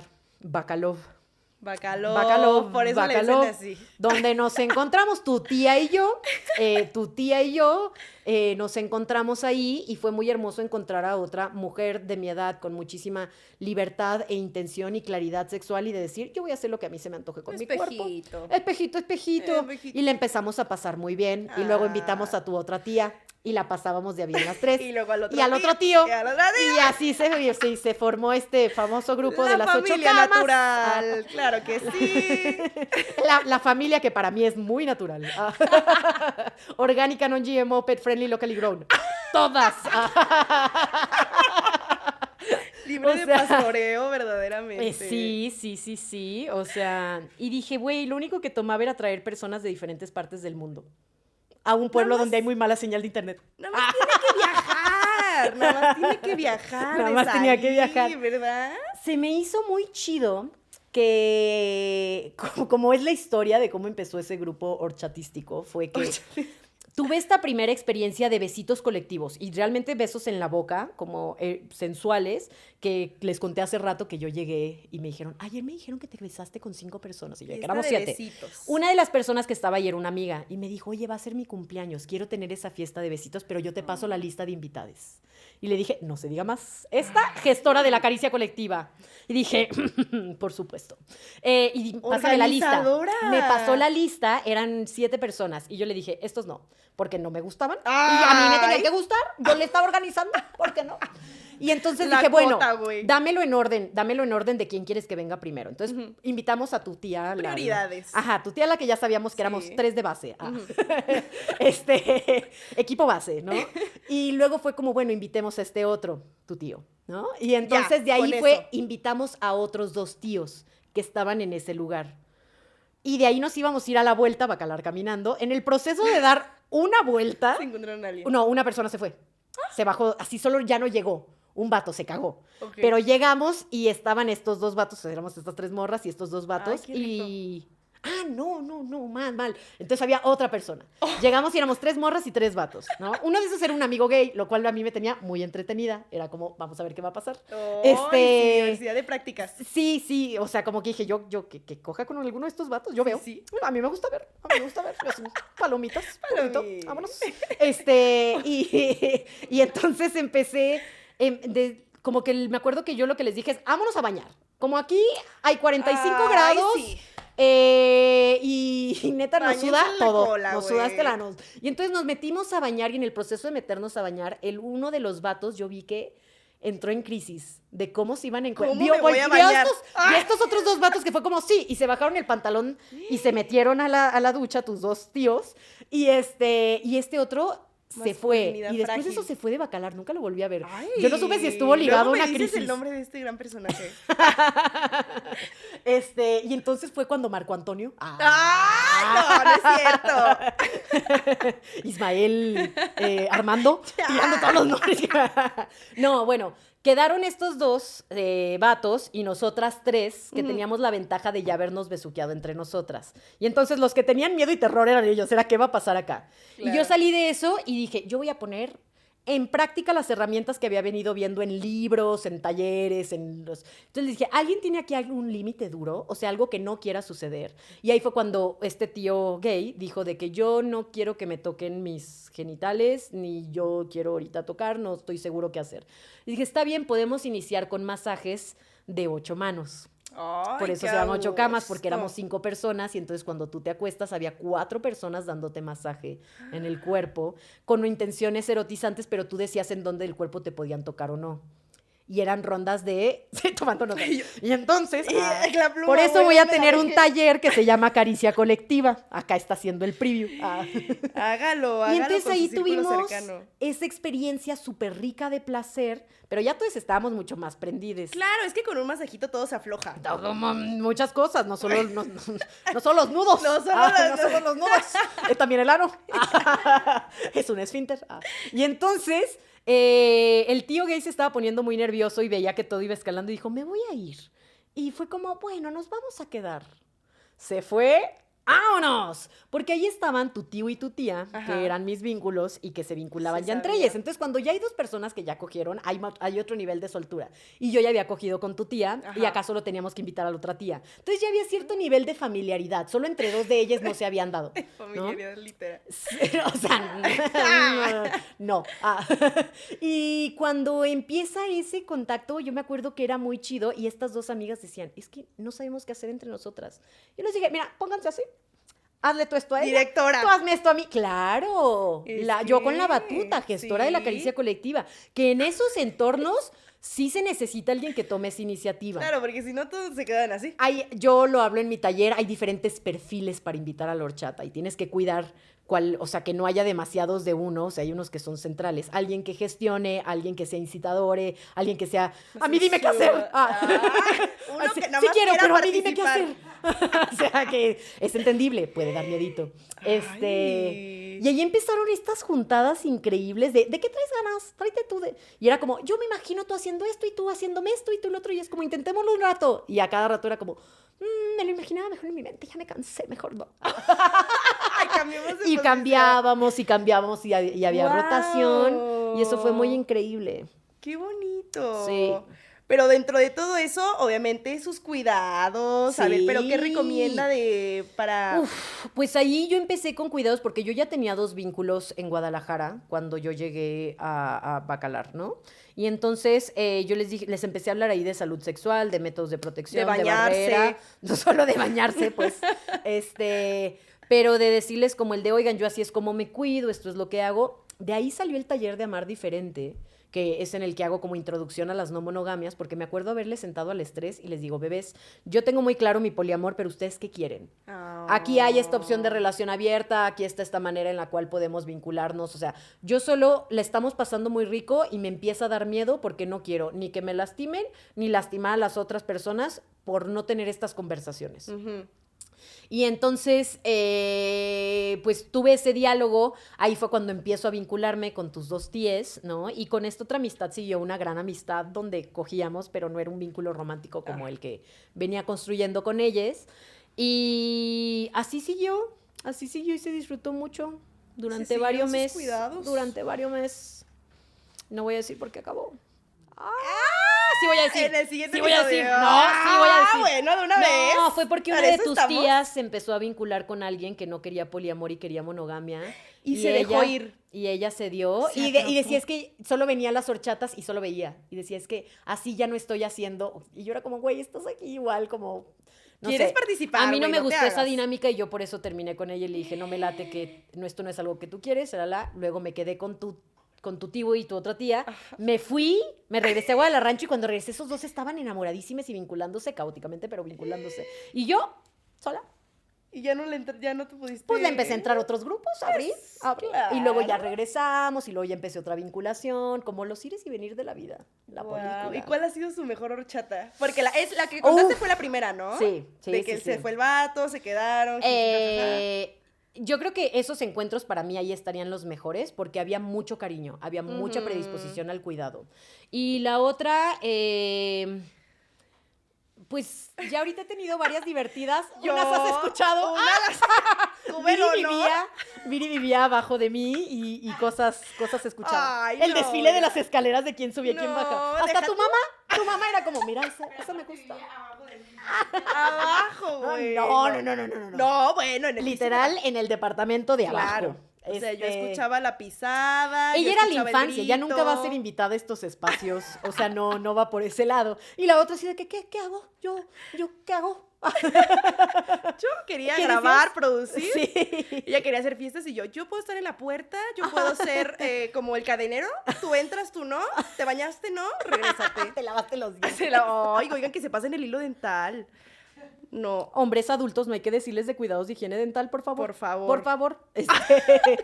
por eso le dicen así. donde nos encontramos tu tía y yo, nos encontramos ahí y fue muy hermoso encontrar a otra mujer de mi edad con muchísima libertad e intención y claridad sexual y de decir, yo voy a hacer lo que a mí se me antoje con mi cuerpo. Espejito. Y le empezamos a pasar muy bien y luego invitamos a tu otra tía y la pasábamos de a bien las 3. Y luego al otro tío. Y así se formó este famoso grupo de las 8 familia camas. Natural, claro que sí. La familia que para mí es muy natural. Orgánica, non-GMO, pet friendly, locally grown. Todas. Libre de pastoreo, verdaderamente. Sí. O sea, y dije, güey, lo único que tomaba era traer personas de diferentes partes del mundo a un pueblo donde hay muy mala señal de internet. Nada más tiene que viajar. Nada más tenía que viajar. ¿Verdad? Se me hizo muy chido que, como es la historia de cómo empezó ese grupo horchatístico, fue que tuve esta primera experiencia de besitos colectivos y realmente besos en la boca, como sensuales, que les conté hace rato que yo llegué y me dijeron, ayer me dijeron que te besaste con 5 personas. Y yo, que éramos 7. Besitos. Una de las personas que estaba ayer, una amiga, y me dijo, oye, va a ser mi cumpleaños, quiero tener esa fiesta de besitos, pero yo te paso la lista de invitades. Y le dije, no se diga más. Esta gestora de la caricia colectiva. Y dije, por supuesto. Y pásame la lista. Me pasó la lista, eran 7 personas. Y yo le dije, estos no, porque no me gustaban. Y a mí me tenían que gustar. Yo le estaba organizando, ¿por qué no? Y entonces dije, bueno, dámelo en orden de quién quieres que venga primero. Entonces invitamos a tu tía. Prioridades. Tu tía, la que ya sabíamos que éramos 3 de base. Equipo base, ¿no? Y luego fue como, bueno, invitemos a este otro, tu tío, ¿no? Y entonces de ahí invitamos a otros 2 tíos que estaban en ese lugar. Y de ahí nos íbamos a ir a la vuelta a Bacalar caminando. En el proceso de dar una vuelta. Se encontraron a alguien. No, una persona se fue. Se bajó, así solo ya no llegó. Un vato se cagó. Ok. Pero llegamos y estaban estos dos vatos, éramos estas 3 morras y estos 2 vatos. Ay, qué rico. Y... no, mal. Entonces había otra persona. Llegamos y éramos 3 morras y 3 vatos, ¿no? Uno de esos era un amigo gay, lo cual a mí me tenía muy entretenida. Era como, vamos a ver qué va a pasar. Sí, universidad de prácticas. Sí, o sea, como que dije, yo que coja con alguno de estos vatos, yo veo. Sí. A mí me gusta ver. Hacen palomitas, bonito, Palomitas. vámonos. Y entonces empecé, como que me acuerdo que yo lo que les dije es, vámonos a bañar. Como aquí hay 45 Ay, grados. sí. Y neta nos Báñense suda en la todo, cola, nos güey. suda hasta la nos. Y entonces nos metimos a bañar y en el proceso de meternos a bañar, uno de los vatos yo vi que entró en crisis de cómo se iban a ¿Cómo me voy a bañar? Y estos otros 2 vatos que fue como sí, y se bajaron el pantalón y se metieron a la ducha, tus 2 tíos, y este otro se fue. Masculinidad Y después frágil. de eso se fue de bacalar, nunca lo volví a ver. Ay, Yo no supe si estuvo ligado a luego una me dices crisis. el nombre de este gran personaje. Y entonces fue cuando Marco Antonio. ¡Ay, no es cierto! Ismael, Armando, tirando todos los nombres. No, bueno, quedaron estos 2 vatos y nosotras 3 que teníamos la ventaja de ya habernos besuqueado entre nosotras. Y entonces los que tenían miedo y terror eran ellos, era qué va a pasar acá. Claro. Y yo salí de eso y dije, yo voy a poner en práctica las herramientas que había venido viendo en libros, en talleres, Entonces les dije, ¿alguien tiene aquí algún límite duro? O sea, algo que no quiera suceder. Y ahí fue cuando este tío gay dijo de que yo no quiero que me toquen mis genitales, ni yo quiero ahorita tocar, no estoy seguro qué hacer. Y dije, está bien, podemos iniciar con masajes de 8 manos. Ay, Por eso qué se llaman 8 camas, gusto. porque éramos 5 personas y entonces cuando tú te acuestas había 4 personas dándote masaje en el cuerpo con intenciones erotizantes, pero tú decías en dónde el cuerpo te podían tocar o no. Y eran rondas de... tomando notas. Y entonces, La pluma, por eso güey, voy a me la tener un dejé. taller que se llama Caricia Colectiva. Acá está haciendo el preview. Hágalo Y entonces con ahí su círculo tuvimos cercano. esa experiencia súper rica de placer, pero ya todos estábamos mucho más prendides. Claro, es que con un masajito todo se afloja. Muchas cosas, no solo los nudos. No solo No solo los nudos. También el ano. Es un esfínter. Y entonces, el tío gay se estaba poniendo muy nervioso y veía que todo iba escalando y dijo, me voy a ir. Y fue como, bueno, nos vamos a quedar. Se fue. ¡Vámonos! Porque ahí estaban tu tío y tu tía, Ajá. que eran mis vínculos y que se vinculaban Sí, ya entre sabía. ellas. Entonces, cuando ya hay 2 personas que ya cogieron, hay otro nivel de soltura. Y yo ya había cogido con tu tía y Ajá. acá solo teníamos que invitar a la otra tía. Entonces ya había cierto nivel de familiaridad. Solo entre 2 de ellas no se habían dado. ¿no? Familiaridad literal. Sí, o sea, no. Y cuando empieza ese contacto, yo me acuerdo que era muy chido y estas 2 amigas decían, es que no sabemos qué hacer entre nosotras. Yo les dije, mira, pónganse así. Hazle tú esto a ella. Directora. Tú hazme esto a mí. Claro. Es Yo con la que, batuta, gestora de la sí. caricia colectiva. Que en esos entornos sí se necesita alguien que tome esa iniciativa. Claro, porque si no todos se quedan así. Yo lo hablo en mi taller, hay diferentes perfiles para invitar a la horchata y tienes que cuidar o sea, que no haya demasiados de uno, o sea, hay unos que son centrales. Alguien que gestione, alguien que sea incitadore, alguien que sea, a mí dime qué hacer. Uno Sí, que nada sí más quiero, quiera pero a mí dime qué hacer. participar. O sea, que es entendible, puede dar miedito. Ay. Y ahí empezaron estas juntadas increíbles de qué traes ganas, tráete tú. Y era como, yo me imagino tú haciendo esto y tú haciéndome esto y tú lo otro, y es como, intentémoslo un rato. Y a cada rato era como, me lo imaginaba mejor en mi mente, ya me cansé, mejor no. Ay, cambiamos de Y posición. cambiábamos y había ¡Guau! rotación y eso fue muy increíble. ¡Qué bonito! Sí. Pero dentro de todo eso, obviamente, sus cuidados, a ver, Sí. pero ¿qué recomienda para...? Pues ahí yo empecé con cuidados porque yo ya tenía 2 vínculos en Guadalajara cuando yo llegué a Bacalar, ¿no? Y entonces yo les empecé a hablar ahí de salud sexual, de métodos de protección, De bañarse. barrera, no solo de bañarse, pues, pero de decirles como el de, oigan, yo así es como me cuido, esto es lo que hago. De ahí salió el taller de Amar Diferente, que es en el que hago como introducción a las no monogamias, porque me acuerdo haberles sentado al estrés y les digo, bebés, yo tengo muy claro mi poliamor, pero ¿ustedes qué quieren? Aquí hay esta opción de relación abierta, aquí está esta manera en la cual podemos vincularnos, o sea, yo solo la estamos pasando muy rico y me empieza a dar miedo porque no quiero ni que me lastimen, ni lastimar a las otras personas por no tener estas conversaciones. Ujú. Y entonces, pues tuve ese diálogo, ahí fue cuando empiezo a vincularme con tus dos tíes, ¿no? Y con esta otra amistad siguió una gran amistad donde cogíamos, pero no era un vínculo romántico como el que venía construyendo con ellas. Y así siguió y se disfrutó mucho durante varios meses. Durante varios meses. No voy a decir por qué acabó. Sí voy a decir. En el siguiente voy a decir. episodio. No, sí voy a decir. Bueno, de una vez. No, fue porque una Para de eso tus estamos. tías se empezó a vincular con alguien que no quería poliamor y quería monogamia. Y se dejó ir. Y ella se dio. Se Y atrapó. decía, es que solo venía a las horchatas y solo veía. Y decía, es que así ya no estoy haciendo. Y yo era como, güey, estás aquí igual, como... No ¿Quieres sé. participar? A mí no güey? me te gustó esa hagas. dinámica y yo por eso terminé con ella y le dije, no me late que esto no es algo que tú quieres, luego me quedé con tu tío y tu otra tía, me fui, me regresé a Guadalajara y cuando regresé esos dos estaban enamoradísimos y vinculándose caóticamente, pero vinculándose. Y yo, sola, Y ya no te pudiste... pues le empecé a entrar a otros grupos, abrí, claro. y luego ya regresamos y luego ya empecé otra vinculación, como los ires y venir de la vida, la Wow. película. ¿Y cuál ha sido su mejor horchata? Porque la que contaste Uf. fue la primera, ¿no? Sí, De que sí. se fue el vato, se quedaron. Yo creo que esos encuentros para mí ahí estarían los mejores porque había mucho cariño, había mucha predisposición al cuidado. Y la otra, pues ya ahorita he tenido varias divertidas. ¿Unas has escuchado? Viri vivía abajo de mí y cosas escuchaba. Ay, el no, desfile de ya. las escaleras de quién subía, quién No, baja. Hasta deja tu mamá era como, mira, esa me gusta. Abajo, güey. No. No, bueno, en el Literal, en el departamento de abajo. Claro. O sea, yo escuchaba la pisada. Ella yo era la escuchaba el infancia, ya nunca va a ser grito. invitada a estos espacios, o sea, no va por ese lado. Y la otra así de que, ¿qué hago? Yo, ¿qué hago? Yo quería ¿Qué grabar, decías? producir. Sí. Ella quería hacer fiestas y yo puedo estar en la puerta, yo puedo ser como el cadenero. Tú entras, tú no. ¿Te bañaste, no? Regrésate. Te lavaste los dientes. Ay, oigan, que se pasen el hilo dental. No. Hombres adultos, no hay que decirles de cuidados de higiene dental, por favor. Por favor. Por favor.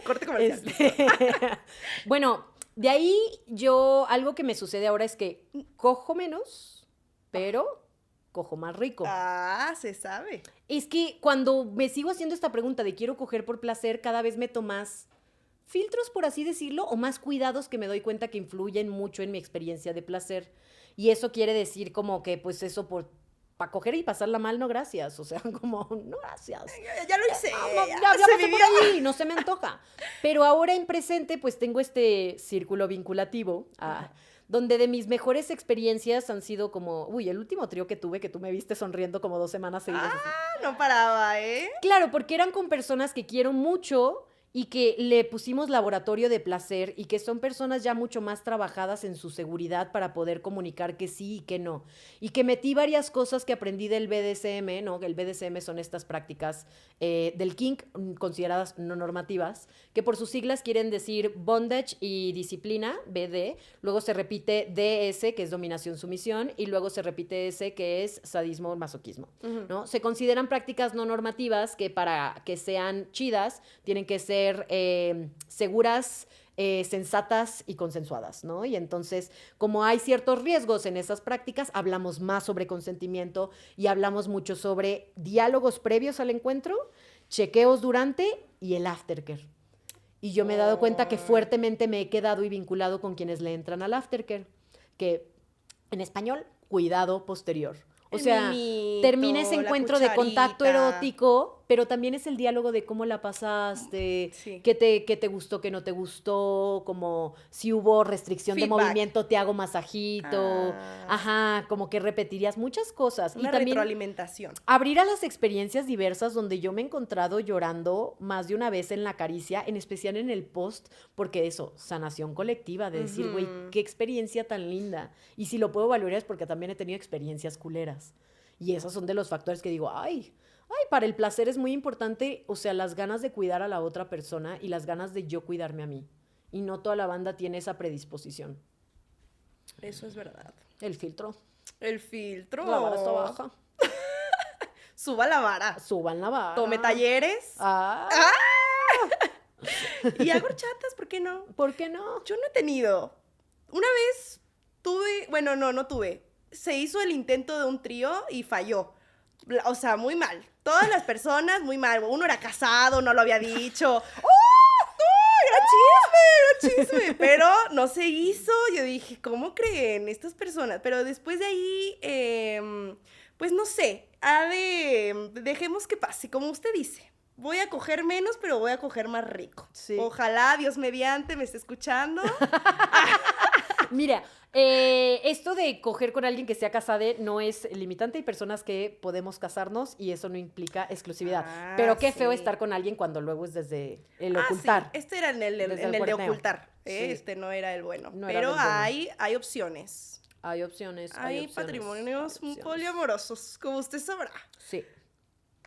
Corte comercial. Bueno, de ahí algo que me sucede ahora es que cojo menos, pero cojo más rico. Ah, se sabe. Es que cuando me sigo haciendo esta pregunta de quiero coger por placer, cada vez meto más filtros, por así decirlo, o más cuidados que me doy cuenta que influyen mucho en mi experiencia de placer. Y eso quiere decir como que, pues eso para coger y pasarla mal, no gracias. O sea, como, no gracias. Ya lo hice. Ya se pasé vivió. por ahí, no se me antoja. Pero ahora en presente, pues tengo este círculo vinculativo, donde de mis mejores experiencias han sido como, el último trío que tuve, que tú me viste sonriendo como 2 semanas seguidas. así. No paraba, ¿eh? Claro, porque eran con personas que quiero mucho y que le pusimos laboratorio de placer y que son personas ya mucho más trabajadas en su seguridad para poder comunicar que sí y que no. Y que metí varias cosas que aprendí del BDSM, ¿no? El BDSM son estas prácticas del kink consideradas no normativas, que por sus siglas quieren decir bondage y disciplina, BD, luego se repite DS, que es dominación-sumisión, y luego se repite S, que es sadismo-masoquismo, ¿no? Se consideran prácticas no normativas que para que sean chidas tienen que ser seguras, sensatas y consensuadas, ¿no? Y entonces, como hay ciertos riesgos en esas prácticas, hablamos más sobre consentimiento y hablamos mucho sobre diálogos previos al encuentro, chequeos durante y el aftercare. Y yo me he dado cuenta que fuertemente me he quedado y vinculado con quienes le entran al aftercare, que en español, cuidado posterior. O sea, mimito, termina ese la encuentro de contacto cucharita. erótico, pero también es el diálogo de cómo la pasaste, Sí. qué te gustó, qué no te gustó, como si hubo restricción de Feedback. movimiento, te hago masajito, como que repetirías muchas cosas. Una y también retroalimentación. abrir a las experiencias diversas donde yo me he encontrado llorando más de una vez en la caricia, en especial en el post, porque eso, sanación colectiva, de decir, güey, qué experiencia tan linda. Y si lo puedo valorar es porque también he tenido experiencias culeras. Y esos son de los factores que digo, para el placer es muy importante, o sea, las ganas de cuidar a la otra persona y las ganas de yo cuidarme a mí. Y no toda la banda tiene esa predisposición. Eso es verdad. El filtro. El filtro. La vara está baja. Suba la vara. Suban la vara. Tome talleres. Ah, Y hago horchatas, ¿por qué no? ¿por qué no? Yo no he tenido. Una vez tuve, bueno, no tuve. Se hizo el intento de un trío y falló. O sea, muy mal. Todas las personas, muy mal. Uno era casado, no lo había dicho. ¡Oh! Era chisme. Pero no se hizo. Yo dije, ¿cómo creen estas personas? Pero después de ahí, pues no sé. Dejemos que pase, como usted dice. Voy a coger menos, pero voy a coger más rico. Sí. Ojalá, Dios mediante, me esté escuchando. Mira, esto de coger con alguien que sea casado no es limitante. Hay personas que podemos casarnos y eso no implica exclusividad. Pero qué feo estar con alguien cuando luego es desde el ocultar. Sí. Este era en el de ocultar. Sí. Este no era el bueno. No pero hay opciones. Hay opciones. Hay patrimonios poliamorosos, como usted sabrá. Sí.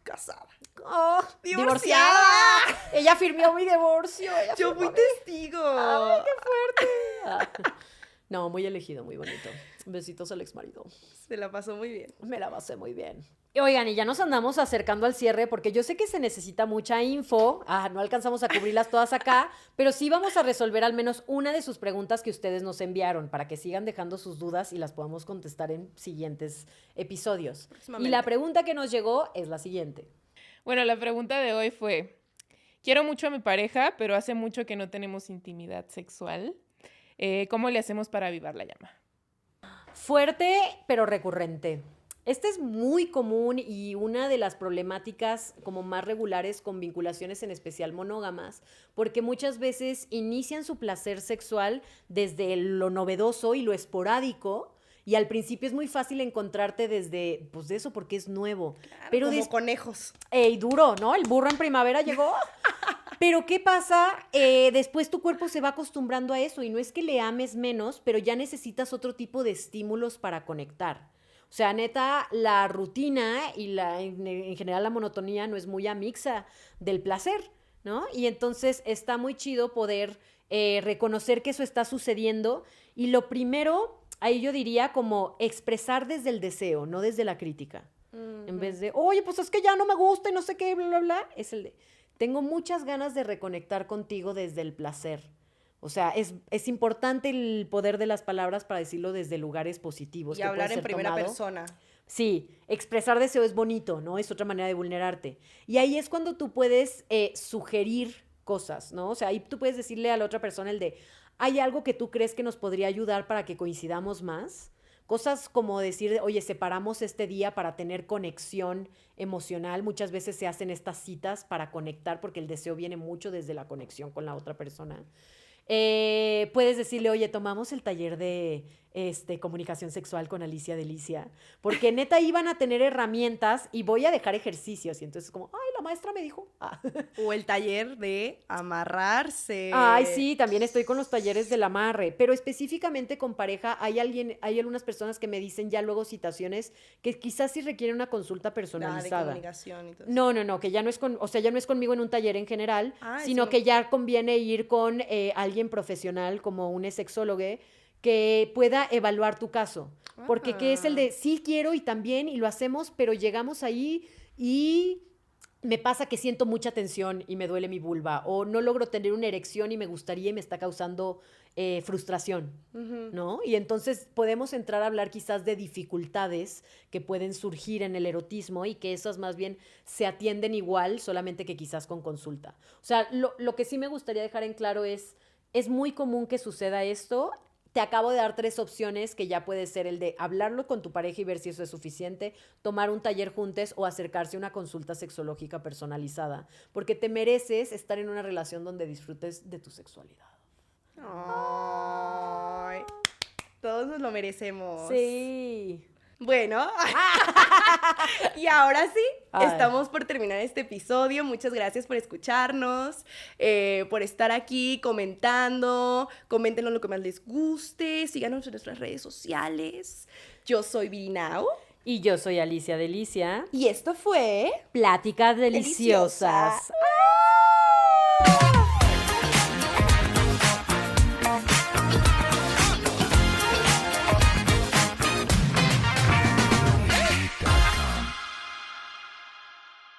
Casada. Oh, divorciada. Ella firmó mi divorcio. Yo fui testigo. Ay, qué fuerte. No, muy elegido, muy bonito. Besitos al exmarido. Se la pasó muy bien. Me la pasé muy bien. Oigan, y ya nos andamos acercando al cierre porque yo sé que se necesita mucha info. No alcanzamos a cubrirlas todas acá, pero sí vamos a resolver al menos una de sus preguntas que ustedes nos enviaron para que sigan dejando sus dudas y las podamos contestar en siguientes episodios. Y la pregunta que nos llegó es la siguiente. Bueno, la pregunta de hoy fue: quiero mucho a mi pareja, pero hace mucho que no tenemos intimidad sexual. ¿Cómo le hacemos para avivar la llama? Fuerte, pero recurrente. Este es muy común y una de las problemáticas como más regulares con vinculaciones en especial monógamas, porque muchas veces inician su placer sexual desde lo novedoso y lo esporádico, y al principio es muy fácil encontrarte desde, pues de eso porque es nuevo. Claro, pero como conejos. Duro, ¿no? El burro en primavera llegó. Pero ¿qué pasa? Después tu cuerpo se va acostumbrando a eso y no es que le ames menos, pero ya necesitas otro tipo de estímulos para conectar. O sea, neta, la rutina y en general la monotonía no es muy amixa del placer, ¿no? Y entonces está muy chido poder reconocer que eso está sucediendo. Y lo primero, ahí yo diría como expresar desde el deseo, no desde la crítica. Uh-huh. En vez de, oye, pues es que ya no me gusta y no sé qué, bla, bla, bla. Es el de, tengo muchas ganas de reconectar contigo desde el placer. O sea, es importante el poder de las palabras para decirlo desde lugares positivos. Y hablar en primera persona. Sí, expresar deseo es bonito, ¿no? Es otra manera de vulnerarte. Y ahí es cuando tú puedes sugerir cosas, ¿no? O sea, ahí tú puedes decirle a la otra persona el de, ¿hay algo que tú crees que nos podría ayudar para que coincidamos más? Cosas como decir, oye, separamos este día para tener conexión emocional. Muchas veces se hacen estas citas para conectar porque el deseo viene mucho desde la conexión con la otra persona. Puedes decirle, oye, tomamos el taller de comunicación sexual con Alicia Delicia, porque neta iban a tener herramientas y voy a dejar ejercicios. Y entonces como, ay, la maestra me dijo. O el taller de amarrarse. Ay, sí, también estoy con los talleres del amarre, pero específicamente con pareja hay algunas personas que me dicen ya luego citaciones que quizás sí requieren una consulta personalizada. De comunicación y todo eso. No, que ya no es ya no es conmigo en un taller en general, sino que ya conviene ir con alguien profesional como un sexólogo que pueda evaluar tu caso. Porque que es el de sí quiero y también y lo hacemos, pero llegamos ahí y me pasa que siento mucha tensión y me duele mi vulva, o no logro tener una erección y me gustaría y me está causando frustración, ¿no? Y entonces podemos entrar a hablar quizás de dificultades que pueden surgir en el erotismo y que esas más bien se atienden igual, solamente que quizás con consulta. O sea, lo que sí me gustaría dejar en claro es muy común que suceda esto. Te acabo de dar 3 opciones que ya puede ser el de hablarlo con tu pareja y ver si eso es suficiente, tomar un taller juntos o acercarse a una consulta sexológica personalizada, porque te mereces estar en una relación donde disfrutes de tu sexualidad. Ay, todos nos lo merecemos. Sí. Bueno, y ahora sí, estamos por terminar este episodio. Muchas gracias por escucharnos, por estar aquí comentando. Coméntenos lo que más les guste. Síganos en nuestras redes sociales. Yo soy Virinao. Y yo soy Alicia Delicia. Y esto fue Pláticas Deliciosas. ¡Ah!